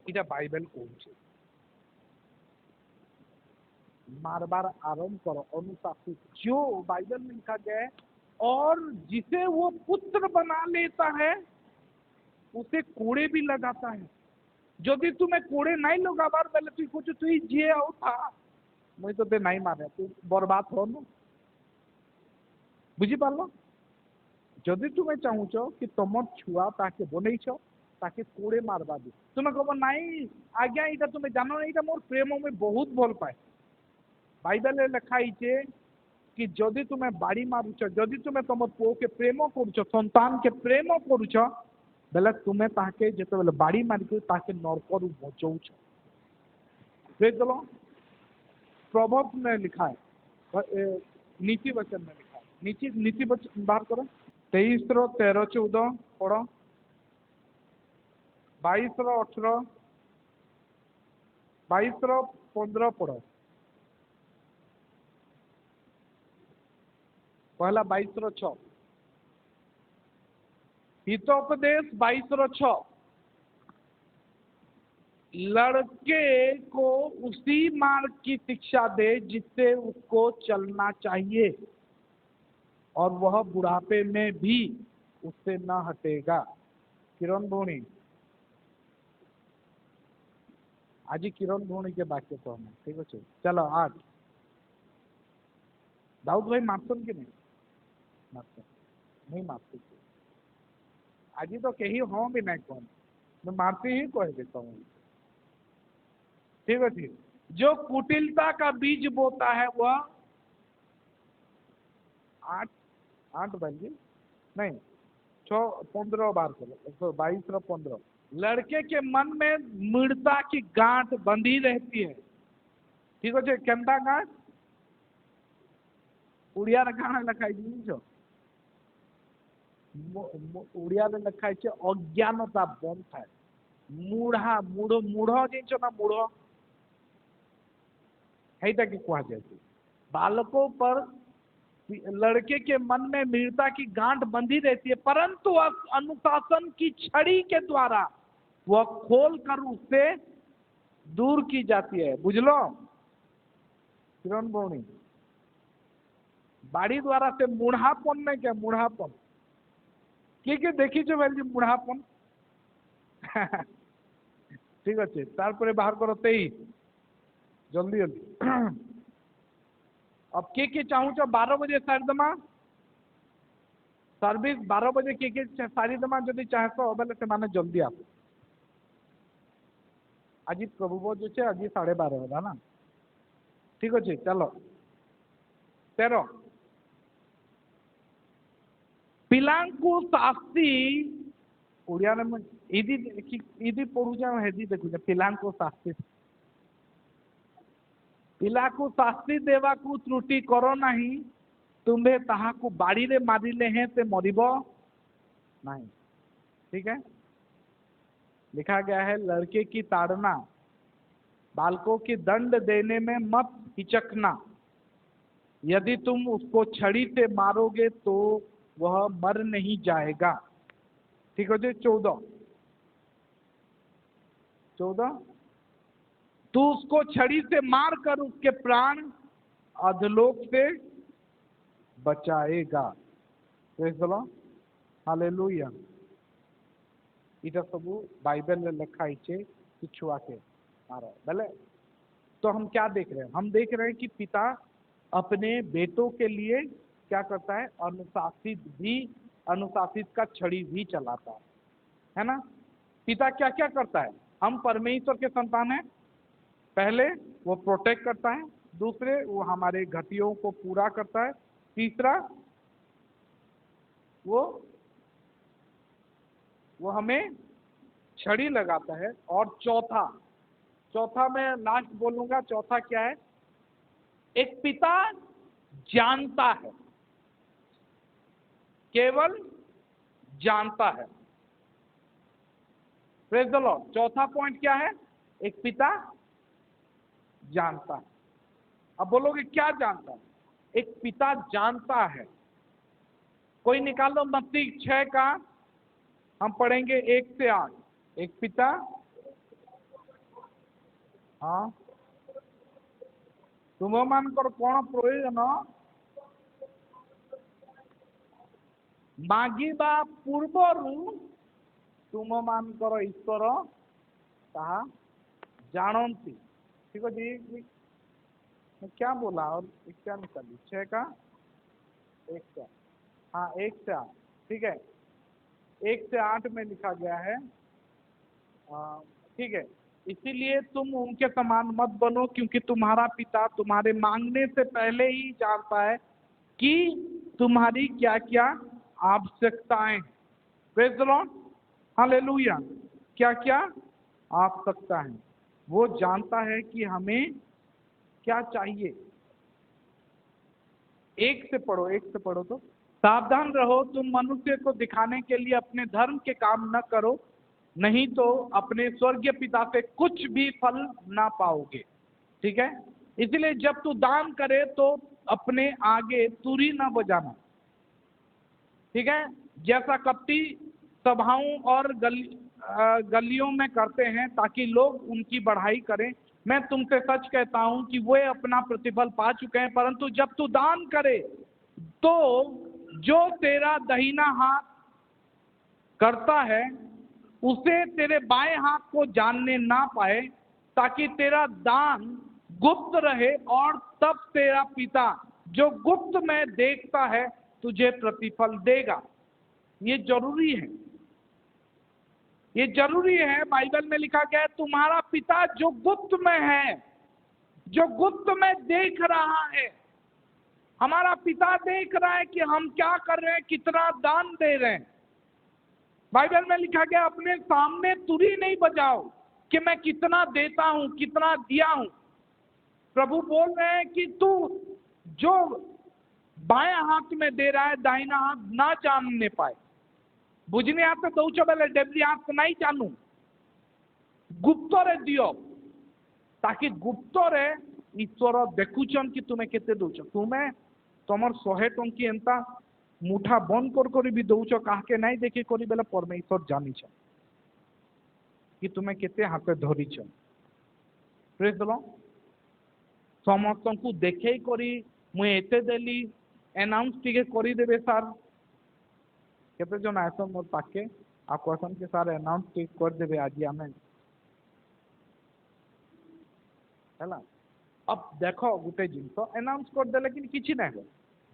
इटा बाइबल कहूँ मारबार आरंभ करो अनुशासित जो बाइबल में लिखा गया है और जिसे वो पुत्र बना लेता है उसे कोड़े भी लगाता है। यदि तुम्हें कोड़े नहीं लगाबार बेले तुई कुछ तुई जे आओ था मुझे तो दे नहीं मारे तू बर्बाद हो न बुझी पारलो। यदि तुम्हें चाहूच कि तुम छुआ ताके बनईछ ताके कोड़े मारबा दे तुम्हें कब नाई आज्ञा इटा तुम्हें जानो नहीं मोर प्रेम में बहुत भल पाए बाइबल लिखाई कि जदि तुम्हें बाड़ी मारुच जदि तुम्हें तुम पुओ के प्रेम करुच संतान के प्रेम करुच बेले तुम्हें ताके जिते बेले बाड़ी मारिक ताके नरकरू बचौच। Praise the lord. प्रोवर्ब्स में लिखा है, नीति वचन में लिखा है। नीति वचन बाहर करो, 23 13 14 पढ़ो, 22 18 22 15 पढ़ो। पहला 22 6 हितोपदेश 22 6, लड़के को उसी मार्ग की शिक्षा दे जिससे उसको चलना चाहिए, और वह बुढ़ापे में भी उससे न हटेगा। किरण भोणी, आज किरण भोणी के वाक्य तो हमें ठीक अच्छे। चलो 8, दाऊद भाई मापसन कि नहीं मापसन, नहीं मापते आज तो कहीं हो भी नहीं कौन, मैं मारती ही कह देता हूँ। ठीक है, ठीक। जो कुटिलता का बीज बोता है वह 8 बन नहीं 6 15 बार करो, 22 15, लड़के के मन में मृदा की गांठ बंधी रहती है। ठीक है, केंता गांठ उड़िया गाना लखाई जो उड़िया लखाई अज्ञानता बंद था, मूढ़ा मूढ़ मूढ़ जिन ना मूढ़ है कि कहा जाए, बालकों पर लड़के के मन में मृदा की गांठ बंधी रहती है, परंतु अनुशासन की छड़ी के द्वारा वह खोल कर उससे दूर की जाती है। बुझलो किरण भौणी, बाड़ी द्वारा से मूढ़ापन नहीं क्या, मूढ़ापन किए देखी जो भाई मूढ़ापन ठीक अच्छे। तारपरे बाहर करो 23 जल्दी जल्दी। अब के चाहूँ 12 बजे सारीदमा सर्विस 12 बजे के सारीदमा जदि चाहे तो बेले से माने जल्दी आप आज प्रभु बोध जो आज 12:30 होला ना। ठीक अच्छे। चलो 13, पिलांकु शास्त्री ओडिया में इदी पढ़ुचा हेदी देखुचा, पिलांकु शास्त्री, पिलाकु शास्त्री देवा को त्रुटि करो नहीं, तुम्हें ताहा को बाड़ी रे मारिले हैं ते मरिब नहीं। ठीक है, लिखा गया है लड़के की ताड़ना, बालकों की दंड देने में मत हिचकना, यदि तुम उसको छड़ी से मारोगे तो वह मर नहीं जाएगा। ठीक है, 14 तू उसको छड़ी से मार कर उसके प्राण अधलोक से बचाएगा। हालेलुया। इटा सब बाइबल में लिखा है छुआ के मारो भले। तो हम क्या देख रहे हैं, हम देख रहे हैं कि पिता अपने बेटों के लिए क्या करता है, अनुशासित का छड़ी भी चलाता है ना। पिता क्या क्या करता है, हम परमेश्वर के संतान हैं, पहले वो प्रोटेक्ट करता है, दूसरे वो हमारे घटियों को पूरा करता है, तीसरा वो हमें छड़ी लगाता है, और चौथा मैं लास्ट बोलूंगा, चौथा क्या है, एक पिता जानता है, केवल जानता है। Praise the Lord. चौथा पॉइंट क्या है, एक पिता जानता है। अब बोलोगे क्या जानता है, एक पिता जानता है। कोई निकालो मत्ती 6 का, हम पढ़ेंगे 1 से 8। एक पिता, हाँ तुम मानकर कौन प्रयोजन मागिबा पूर्वरु तुम मानकर ईश्वर ताहा जानती। ठीक है जी, मैं क्या बोला और क्या निकाली 6 का 1 से, हाँ 1 से 8। ठीक है, 1 से 8 में लिखा गया है, ठीक है, इसीलिए तुम उनके समान मत बनो, क्योंकि तुम्हारा पिता तुम्हारे मांगने से पहले ही जानता है कि तुम्हारी क्या क्या आवश्यकताएं। Praise the lord, hallelujah. क्या क्या आवश्यकता है वो जानता है कि हमें क्या चाहिए। एक से पढ़ो तो, सावधान रहो तुम मनुष्य को दिखाने के लिए अपने धर्म के काम न करो, नहीं तो अपने स्वर्गीय पिता से कुछ भी फल ना पाओगे। ठीक है, इसलिए जब तू दान करे तो अपने आगे तुरी ना बजाना। ठीक है, जैसा कपटी सभाओं और गलियों में करते हैं ताकि लोग उनकी बढ़ाई करें। मैं तुमसे सच कहता हूं कि वे अपना प्रतिफल पा चुके हैं। परंतु जब तू दान करे तो जो तेरा दहिना हाथ करता है उसे तेरे बाएं हाथ को जानने ना पाए, ताकि तेरा दान गुप्त रहे, और तब तेरा पिता जो गुप्त में देखता है तुझे प्रतिफल देगा। ये जरूरी है, ये जरूरी है। बाइबल में लिखा गया है तुम्हारा पिता जो गुप्त में है, जो गुप्त में देख रहा है। हमारा पिता देख रहा है कि हम क्या कर रहे हैं, कितना दान दे रहे हैं। बाइबल में लिखा गया अपने सामने तुरी नहीं बजाओ कि मैं कितना देता हूं, कितना दिया हूं। प्रभु बोल रहे हैं कि तू जो बाएं हाथ में दे रहा है दाहिना हाथ ना जानने पाए। बुझने हाथ में दौच बेले डेबरी हाथ नहीं जानू, गुप्तरे दियो, ताकि गुप्तरे ईश्वर देखुचन कि तुम्हें केते दौच। तुम्हें तुमर 100 टंकी एंता मुठा बंद कर भी दौच काके नहीं देखी करी बेले परमेश्वर जानिछ कि तुम्हें केते हाथे धरिछ। Praise the Lord. समस्त को देखे करी मुझे एते देली एनाउंस टिके करी देबे सर। केते जन आसन मोर पाके आ कहसन के सर एनाउंस टिके कर देबे आज आमे हैला। अब देखो गुटे जिंस एनाउंस कर देले कि किछि नै हो,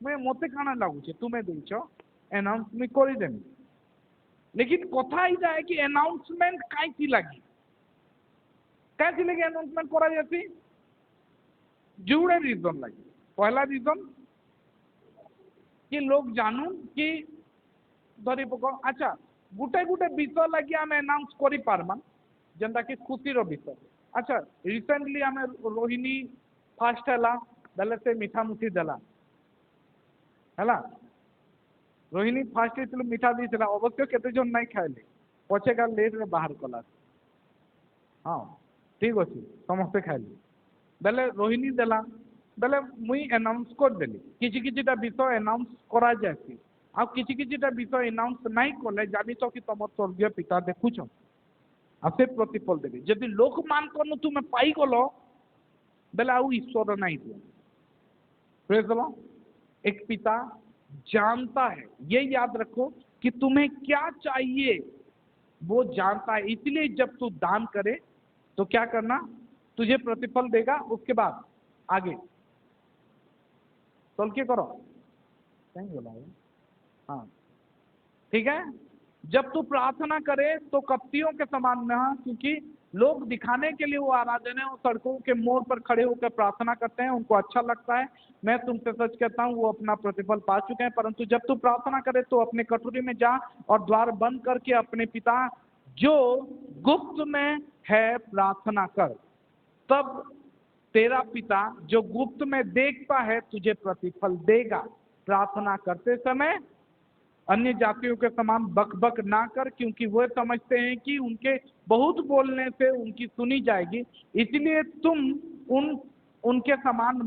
मैं मते काना लागुचे तुमे देइछ एनाउंस मी करी देमी। लेकिन कथा ही जाए कि अनाउंसमेंट काई लगी, काई लगे अनाउंसमेंट करा जाती जुड़े रीजन लगे। पहला रीजन कि लोग जानू कि धरी पक। अच्छा, गुटे गुटे विषय लगी आम अनाउंस करि पारमा जेंता कि खुशी रो विषय। अच्छा, रिसेंटली आम रोहिणी फास्ट हैला बेले से मीठा मुठी देला हैला। रोहिणी फास्ट हेतु मीठा दी अवश्य केते जन नहीं खाइले, पछे का लेट रे बाहर कला। हाँ ठीक अच्छे समस्ते खाइले बेले रोहिणी देला बेले मुई अनाउंस कर देली किछि किछिटा विषय अनाउंस करा जासी। आ किछि किछिटा विषय अनाउंस नहीं कले जानी तो कि तुम स्वर्गीय पिता देखुछ आ से प्रतिफल देबे। जदि लोक मान को तुम पाई गलो बेले आउ ईश्वर नहीं दियो। Praise the Lord. एक पिता जानता है, ये याद रखो कि तुम्हें क्या चाहिए वो जानता है। इसलिए जब तू दान करे तो क्या करना, तुझे प्रतिफल देगा। उसके बाद आगे चल के करो, कहीं बोला है हाँ ठीक है। जब तू प्रार्थना करे तो कप्तियों के समान न हो, क्योंकि लोग दिखाने के लिए वो आराधना है, वो सड़कों के मोड़ पर खड़े होकर प्रार्थना करते हैं, उनको अच्छा लगता है। मैं तुमसे सच कहता हूँ वो अपना प्रतिफल पा चुके हैं। परंतु जब तू प्रार्थना करे तो अपने कटोरी में जा और द्वार बंद करके अपने पिता जो गुप्त में है प्रार्थना कर, तब तेरा पिता जो गुप्त में देखता है तुझे प्रतिफल देगा। प्रार्थना करते समय अन्य जातियों के समान बकबक ना कर, क्योंकि वो समझते हैं कि उनके बहुत बोलने से उनकी सुनी जाएगी। इसलिए तुम उनके समान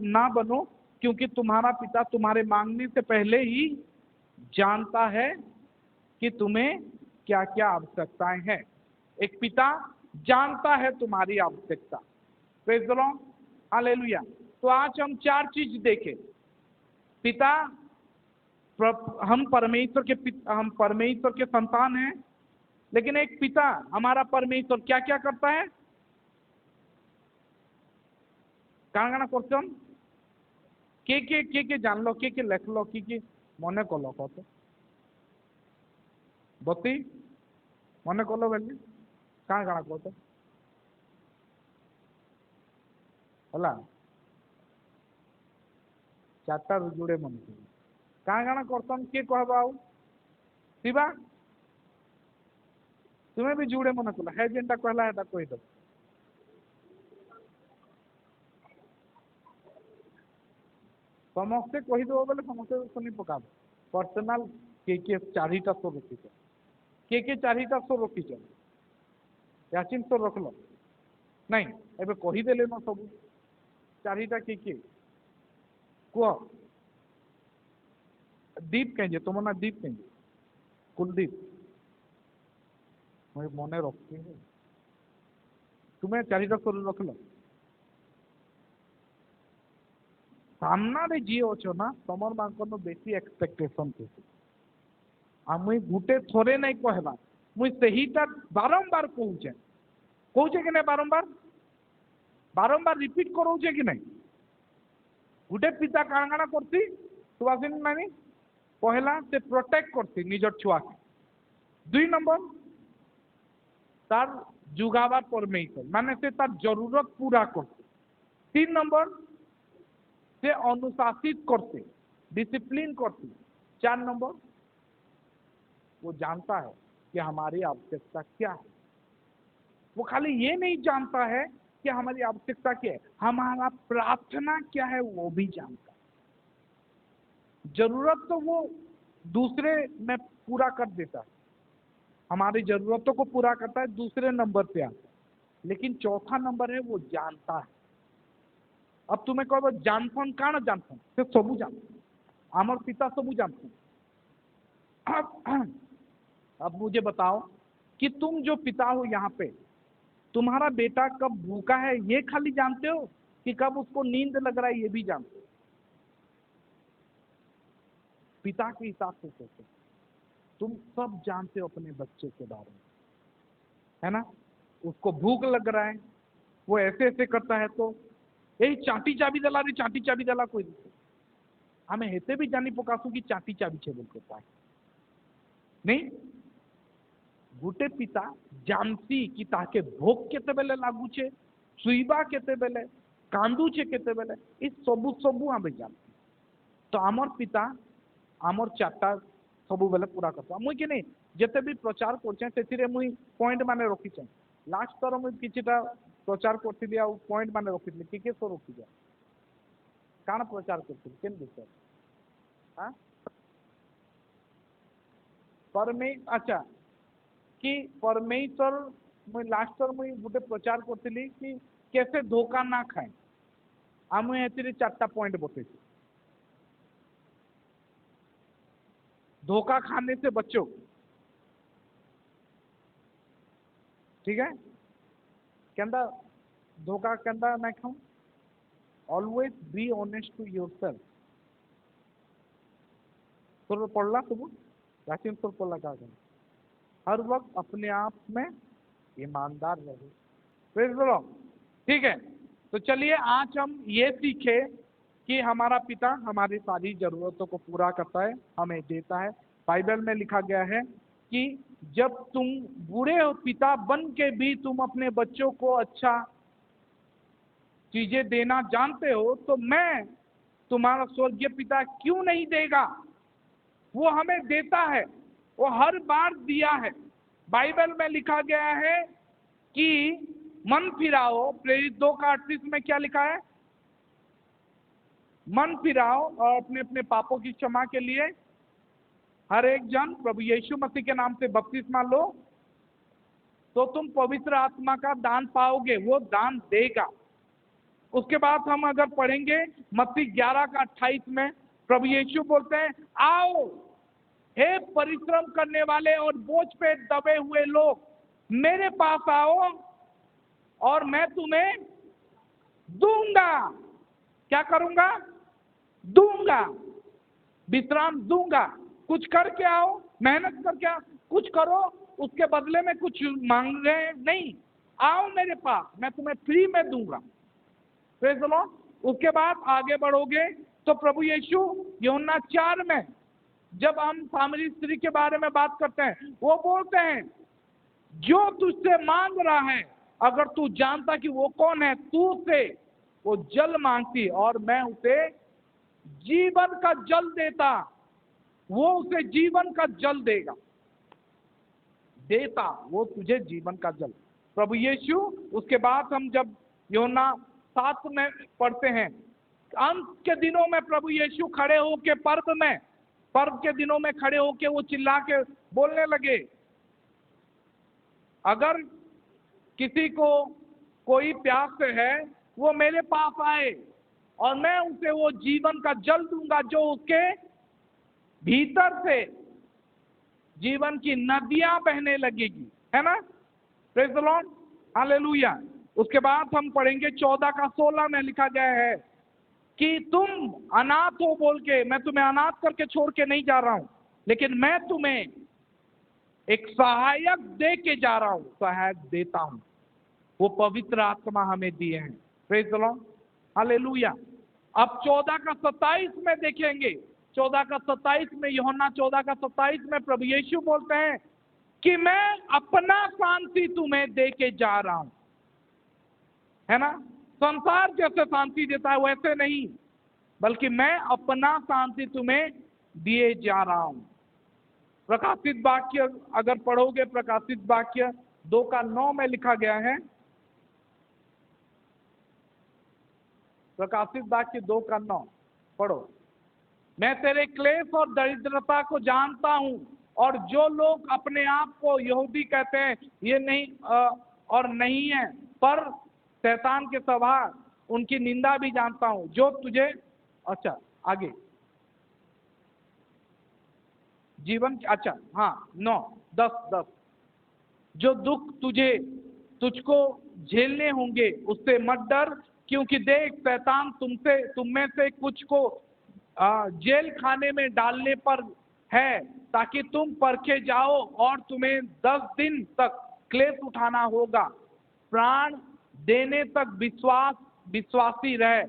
ना बनो, क्योंकि तुम्हारा पिता तुम्हारे मांगने से पहले ही जानता है कि तुम्हें क्या क्या आवश्यकताएं हैं। एक पिता जानता है तुम्हारी आवश्यकता। Praise the lord, hallelujah. तो आज हम 4 चीज देखें। पिता, हम परमेश्वर के संतान हैं, लेकिन एक पिता हमारा परमेश्वर क्या क्या करता है। काना क्वेश्चन के जान लो, के लेख लो, के मन कल कत बती मन कल बेले काना कहते है 4टा जुड़े मन काना करतन किए कहबा आउ शिवा तुम्हें भी जुड़े मन कल है जेनटा कहला है कहीद समस्ते कहीदेव बोले समस्ते शुनि पका पर्सनाल के चारिटा स्वर रखीच के चारिटा स्वर रखीच याचिन स्वर रखल नहीं एबे कहीदेले न सब चारिटा के कह दीप कहे तुम ना दीप कहे कुलदीप मैं मन रखी तुम्हें चारिटा स्वर रखल सामने जी अच्छो ना तुम मान बेसी एक्सपेक्टेशन थे मुई गुटे थोड़े नहीं कहवा मुई सहीटा बारंबार कहूचे कि नहीं बारंबार बारंबार रिपीट कराऊे कि नहीं गुटे पिता काण काण करती सुभाषिनी नानी पहला से प्रोटेक्ट करती निजर छुआ के 2 नंबर तार जुगावार परमेश्वर माने से तार जरूरत पूरा करते 3 नंबर से अनुशासित करते डिसिप्लिन करते 4 नंबर वो जानता है कि हमारी आवश्यकता क्या है वो खाली ये नहीं जानता है कि हमारी आवश्यकता क्या है हमारा प्रार्थना क्या है वो भी जानता है जरूरत तो वो दूसरे में पूरा कर देता है हमारी जरूरतों को पूरा करता है दूसरे नंबर पे आता है लेकिन चौथा नंबर है वो जानता है अब तुम्हें कहो जानफन काण जानफन से सबू जानते आमर पिता सबू जानते अब मुझे बताओ कि तुम जो पिता हो यहाँ पे तुम्हारा बेटा कब भूखा है ये खाली जानते हो कि कब उसको नींद लग रहा है ये भी जानते हो पिता के हिसाब से सोचो तुम सब जानते हो अपने बच्चे के बारे में है ना उसको भूख लग रहा है वो ऐसे ऐसे करता है तो यही चाटी चाबी दला रे चाटी चाबी दला कोई हमें हेते भी जानी पकासू की चाटी चाबी छे बोल करता है नहीं गुटे पिता जानती कि ताके भोग केते बेले लागू छे सुईबा केते बेले कांदू छे केते बेले इस सबू सबू आमे जानती तो आमर पिता आमर चाटा सबू बेले पूरा करता मुई कि नहीं जेते भी प्रचार करछे सेतिरे मुई पॉइंट माने रखी छे लास्ट तर मुई किछिटा प्रचार करथिली आ पॉइंट माने रखिथिली के सो रखी जा काण प्रचार करथिली केन विषय हां अच्छा कि परमेश्वर मुई लास्ट तर मुई गुटे प्रचार करथिली कि कैसे धोखा ना खाए आ मुई एतिरे 4टा पॉइंट बतेছি धोखा खाने से बचो ठीक है कहता धोखा कहता ना खाऊं always be honest to yourself तो पढ़ला सब राशिन तो पढ़ला क्या हर वक्त अपने आप में ईमानदार रहे प्रेज़ द लॉर्ड ठीक है तो चलिए आज हम ये सीखे कि हमारा पिता हमारी सारी जरूरतों को पूरा करता है हमें देता है बाइबल में लिखा गया है कि जब तुम बुरे हो पिता बन के भी तुम अपने बच्चों को अच्छा चीजें देना जानते हो तो मैं तुम्हारा स्वर्गीय पिता क्यों नहीं देगा वो हमें देता है वो हर बार दिया है बाइबल में लिखा गया है कि मन फिराओ प्रेरित 2:38 में क्या लिखा है मन फिराओ और अपने अपने पापों की क्षमा के लिए हर एक जन प्रभु यीशु मसीह के नाम से बपतिस्मा लो तो तुम पवित्र आत्मा का दान पाओगे वो दान देगा उसके बाद हम अगर पढ़ेंगे मत्ती 11:28 में प्रभु यीशु बोलते हैं आओ हे परिश्रम करने वाले और बोझ पे दबे हुए लोग मेरे पास आओ और मैं तुम्हें दूंगा क्या करूंगा दूंगा विश्राम दूंगा कुछ करके आओ मेहनत करके आओ कुछ करो उसके बदले में कुछ मांग रहे नहीं आओ मेरे पास मैं तुम्हें फ्री में दूंगा प्रेज़ द लॉर्ड उसके बाद आगे बढ़ोगे तो प्रभु यीशु यूहन्ना 4 में जब हम सामरी स्त्री के बारे में बात करते हैं वो बोलते हैं जो तुझसे मांग रहा है अगर तू जानता कि वो कौन है तू से वो जल मांगती और मैं उसे जीवन का जल देता वो उसे जीवन का जल देगा देता वो तुझे जीवन का जल प्रभु यीशु उसके बाद हम जब यूहन्ना 7 में पढ़ते हैं अंत के दिनों में प्रभु यीशु खड़े होके पर्व के दिनों में खड़े होके वो चिल्ला के बोलने लगे, अगर किसी को कोई प्यास से है वो मेरे पास आए और मैं उसे वो जीवन का जल दूंगा, जो उसके भीतर से जीवन की नदियां बहने लगेगी, है ना। Praise the lord, hallelujah. उसके बाद हम पढ़ेंगे 14 का 16 में लिखा गया है कि तुम अनाथ हो बोल के मैं तुम्हें अनाथ करके छोड़ के नहीं जा रहा हूं, लेकिन मैं तुम्हें एक सहायक दे के जा रहा हूं, सहायक देता हूं। वो पवित्र आत्मा हमें दिए हैं। Praise the lord, hallelujah. अब 14 का 27 में देखेंगे, 14 का 27 में, यूहन्ना 14 का 27 में प्रभु यीशु बोलते हैं कि मैं अपना शांति तुम्हें दे के जा रहा हूं, है ना। संसार जैसे शांति देता है वैसे नहीं, बल्कि मैं अपना शांति तुम्हें दिए जा रहा हूं। प्रकाशित वाक्य अगर पढ़ोगे, प्रकाशित वाक्य 2 का 9 में लिखा गया है, प्रकाशित वाक्य 2 का 9 पढ़ो। मैं तेरे क्लेश और दरिद्रता को जानता हूं, और जो लोग अपने आप को यहूदी कहते हैं ये नहीं और नहीं है, पर शैतान के स्वभाव उनकी निंदा भी जानता हूं। जो तुझे, अच्छा आगे जीवन, अच्छा हाँ 9 10 जो दुख तुझको झेलने होंगे उससे मत डर, क्योंकि देख शैतान तुम में से कुछ को जेल खाने में डालने पर है, ताकि तुम परखे जाओ, और तुम्हें 10 दिन तक क्लेश उठाना होगा। प्राण देने तक विश्वासी रहे,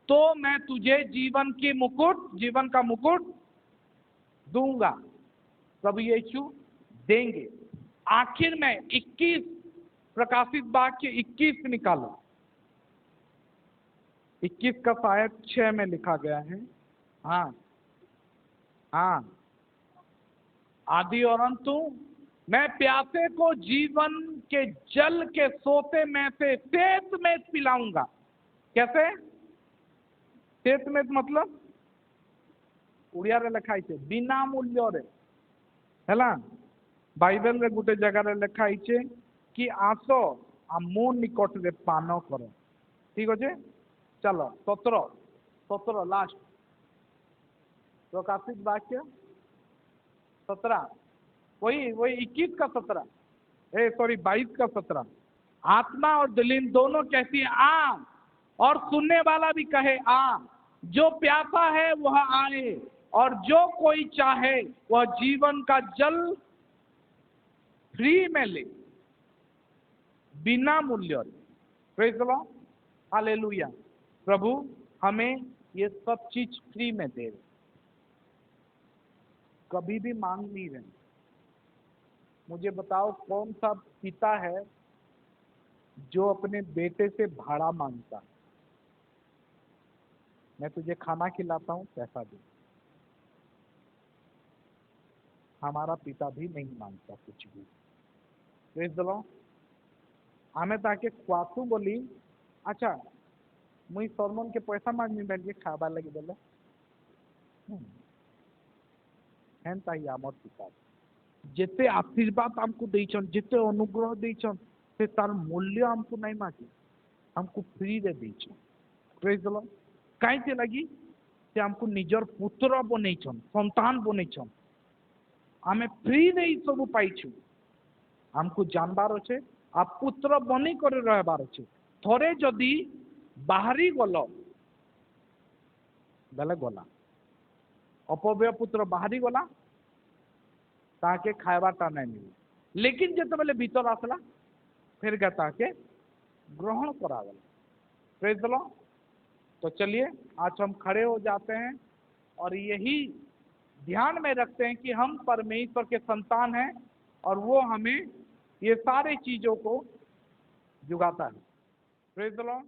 तो मैं तुझे जीवन का मुकुट दूंगा। प्रभु यीशु देंगे। आखिर में 21 प्रकाशित वाक्य 21 निकालो, 21 का शायद 6 में लिखा गया है। हाँ आदि और अंतु, मैं प्यासे को जीवन के जल के सोते में से श्वेत में पिलाऊंगा। कैसे श्वेत में मतलब उड़िया रे लिखा है बिना मूल्य रे, है बाइबल रे गोटे जगह लिखा है कि आस आ मो निकट रे पान कर। ठीक अच्छे, चलो 17 लास्ट प्रकाशित वाक्य 17, वही 21 का 17, 22 का 17। आत्मा और दिलीन दोनों कहती है आ, और सुनने वाला भी कहे आ। जो प्यासा है वह आए, और जो कोई चाहे वह जीवन का जल फ्री में ले, बिना मूल्य। Praise the lord, hallelujah. प्रभु हमें ये सब चीज फ्री में दे रहे, कभी भी मांग नहीं रहे। मुझे बताओ कौन सा पिता है जो अपने बेटे से भाड़ा मांगता? मैं तुझे खाना खिलाता हूं, पैसा दे। हमारा पिता भी नहीं मांगता कुछ भी। Praise the Lord. हमें ताके खुआसू बोली, अच्छा मुई सरमन के पैसा मांगनी बैठे खाबार लगे बोले हेन्ता ही आमर पिता जेते आशीर्वाद हमको देछन, जेते अनुग्रह देछन, से तार मूल्य हमको नहीं मांगे, हमको फ्री रे देछन। Praise the lord. काईते लगी से हमको निजर पुत्र बनैछन, संतान बनैछन, आमे फ्री रे ई सब पाइछु। हमको जानबार अच्छे आ पुत्र बनी करे रहबार अच्छे। थोड़े जदि बाहरी गल बेले गला, अपव्यय पुत्र बाहरी गला ताके खाइबाटा नहीं मिले, लेकिन जिते बेले भीतर आसला फिर क्या ताके ग्रहण करागला। Praise the Lord. तो चलिए आज हम खड़े हो जाते हैं और यही ध्यान में रखते हैं कि हम परमेश्वर के संतान हैं और वो हमें ये सारी चीजों को जुगाता है। Praise the Lord.